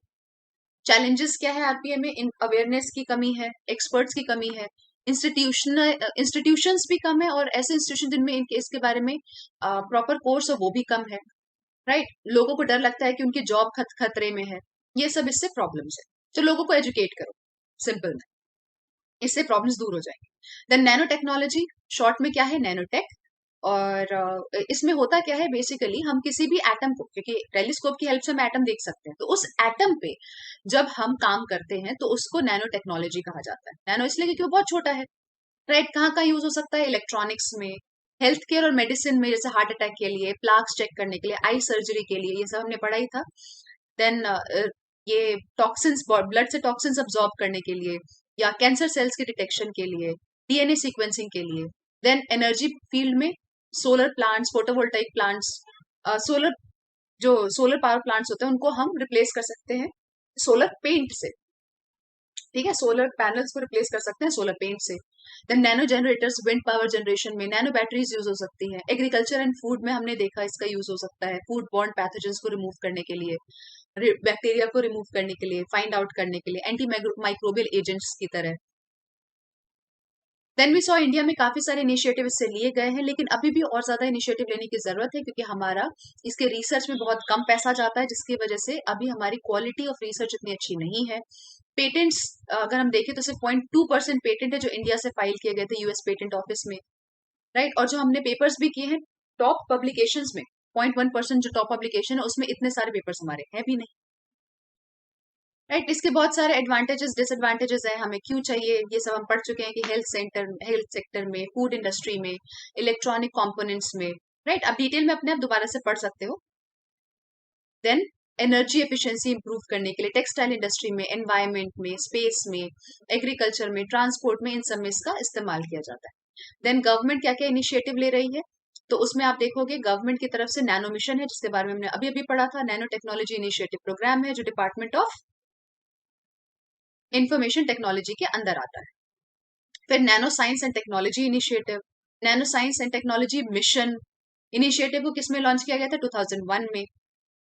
चैलेंजेस क्या है आरपीए में? इन अवेयरनेस की कमी है, एक्सपर्ट्स की कमी है, इंस्टीट्यूशंस भी कम है, और ऐसे इंस्टीट्यूशन जिनमें इनके इसके बारे में प्रॉपर कोर्स हो वो भी कम है। राइट? लोगों को डर लगता है कि उनकी जॉब खतरे में है। ये सब इससे प्रॉब्लम्स है। तो लोगों को एजुकेट करो, सिंपल में, इससे प्रॉब्लम्स दूर हो जाएंगे। देन नैनो टेक्नोलॉजी, शॉर्ट में क्या है? नैनोटेक। और इसमें होता क्या है बेसिकली, हम किसी भी एटम को, क्योंकि टेलीस्कोप की हेल्प से हम एटम देख सकते हैं, तो उस एटम पे जब हम काम करते हैं तो उसको नैनो टेक्नोलॉजी कहा जाता है। नैनो इसलिए क्योंकि वो बहुत छोटा है। राइट? कहाँ कहाँ यूज हो सकता है? इलेक्ट्रॉनिक्स में, हेल्थ केयर और मेडिसिन में, जैसे हार्ट अटैक के लिए, प्लाक्स चेक करने के लिए, आई सर्जरी के लिए, ये सब हमने पढ़ा ही था। देन ये टॉक्सिन्स, ब्लड से टॉक्सिन्स अब्सॉर्ब करने के लिए, या कैंसर सेल्स के डिटेक्शन के लिए, डीएनए सीक्वेंसिंग के लिए। देन एनर्जी फील्ड में solar plants, photovoltaic plants, solar जो सोलर पावर प्लांट्स होते हैं उनको हम रिप्लेस कर सकते हैं सोलर पेंट से। ठीक है? सोलर पैनल्स को रिप्लेस कर सकते हैं सोलर पेंट से। Then nano generators, wind power generation में। नैनो बैटरीज यूज हो सकती हैं। एग्रीकल्चर एंड फूड में हमने देखा इसका यूज हो सकता है, फूड बॉर्न पैथोजेंस को रिमूव करने के लिए, बैक्टीरिया को रिमूव करने के लिए, फाइंड आउट करने के लिए, एंटी माइक्रोबियल एजेंट्स की तरह। देन वी सॉ इंडिया में काफी सारे इनिशिएटिव इससे लिए गए हैं, लेकिन अभी भी और ज्यादा इनिशिएटिव लेने की जरूरत है, क्योंकि हमारा इसके रिसर्च में बहुत कम पैसा जाता है, जिसकी वजह से अभी हमारी क्वालिटी ऑफ रिसर्च इतनी अच्छी नहीं है। पेटेंट्स अगर हम देखें तो सिर्फ 0.2% पेटेंट है जो इंडिया से फाइल किए गए थे यूएस पेटेंट ऑफिस में। राइट? और जो हमने पेपर्स भी किए हैं टॉप पब्लिकेशंस में, 0.1% जो टॉप पब्लिकेशन है उसमें इतने सारे पेपर्स हमारे हैं भी नहीं। राइट? इसके बहुत सारे एडवांटेजेस डिसएडवांटेजेस हैं, हमें क्यों चाहिए ये सब हम पढ़ चुके हैं कि हेल्थ सेक्टर में, फूड इंडस्ट्री में, इलेक्ट्रॉनिक कंपोनेंट्स में। राइट? अब डिटेल में अपने आप दोबारा से पढ़ सकते हो। देन एनर्जी एफिशिएंसी इंप्रूव करने के लिए टेक्सटाइल इंडस्ट्री में, एनवायरमेंट में, स्पेस में, एग्रीकल्चर में, ट्रांसपोर्ट में, इन सब में इसका इस्तेमाल किया जाता है। देन गवर्नमेंट क्या क्या इनिशिएटिव ले रही है, तो उसमें आप देखोगे गवर्नमेंट की तरफ से नैनो मिशन है, जिसके बारे में हमने अभी अभी पढ़ा था। नैनो टेक्नोलॉजी इनिशिएटिव प्रोग्राम है जो डिपार्टमेंट ऑफ इंफॉर्मेशन टेक्नोलॉजी के अंदर आता है। फिर nano science and technology initiative, nano science and technology mission initiative को किसमें लॉन्च किया गया था? 2001 में।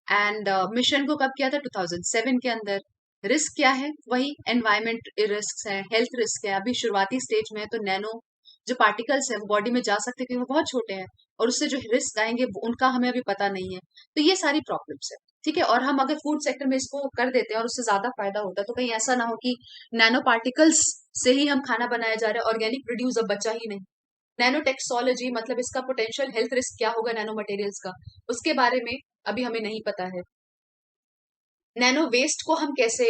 एंड मिशन को कब किया था? 2007 के अंदर। रिस्क क्या है? वही एनवायरमेंट रिस्क है, हेल्थ रिस्क है, अभी शुरुआती स्टेज में है, तो नैनो जो पार्टिकल्स है वो बॉडी में जा सकते हैं क्योंकि वो बहुत छोटे हैं, और उससे जो रिस्क आएंगे उनका हमें अभी पता नहीं है। तो ये सारी प्रॉब्लम्स है। ठीक है? और हम अगर फूड सेक्टर में इसको कर देते हैं और उससे ज्यादा फायदा होता है, तो कहीं ऐसा ना हो कि नैनो पार्टिकल्स से ही हम खाना बनाया जा रहा है, ऑर्गेनिक प्रोड्यूस अब बचा ही नहीं। नैनो टेक्सोलॉजी मतलब इसका पोटेंशियल हेल्थ रिस्क क्या होगा नैनो मटेरियल्स का, उसके बारे में अभी हमें नहीं पता है। नैनो वेस्ट को हम कैसे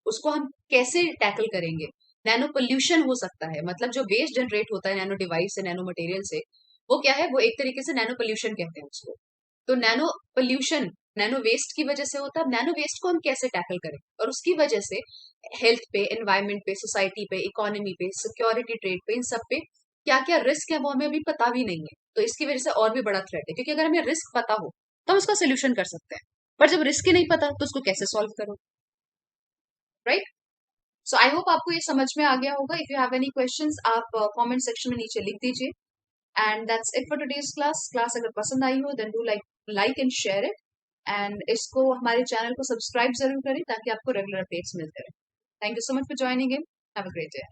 उसको हम कैसे टैकल करेंगे? नैनो पोल्यूशन हो सकता है, मतलब जो वेस्ट जनरेट होता है नैनो डिवाइस से, नैनो मटेरियल से, वो क्या है? वो एक तरीके से नैनो पोल्यूशन कहते हैं उसको। तो नैनो पोल्यूशन नैनो वेस्ट की वजह से होता है। नैनो वेस्ट को हम कैसे टैकल करें, और उसकी वजह से हेल्थ पे, एनवायरमेंट पे, सोसाइटी पे, इकोनॉमी पे, सिक्योरिटी, ट्रेड पे, इन सब पे क्या क्या रिस्क है वो हमें अभी पता भी नहीं है। तो इसकी वजह से और भी बड़ा थ्रेट है, क्योंकि अगर हमें रिस्क पता हो तो हम उसका सोल्यूशन कर सकते हैं, पर जब रिस्क ही नहीं पता तो उसको कैसे सॉल्व करो? राइट? सो आई होप आपको ये समझ में आ गया होगा। If you have any questions आप कमेंट सेक्शन में नीचे लिख दीजिए। And that's it for today's class. Class अगर पसंद आई हो then do like and share it, and इसको हमारे चैनल को सब्सक्राइब जरूर करें ताकि आपको रेगुलर अपडेट्स मिलते रहे। Thank you so much for joining in. Have a great day.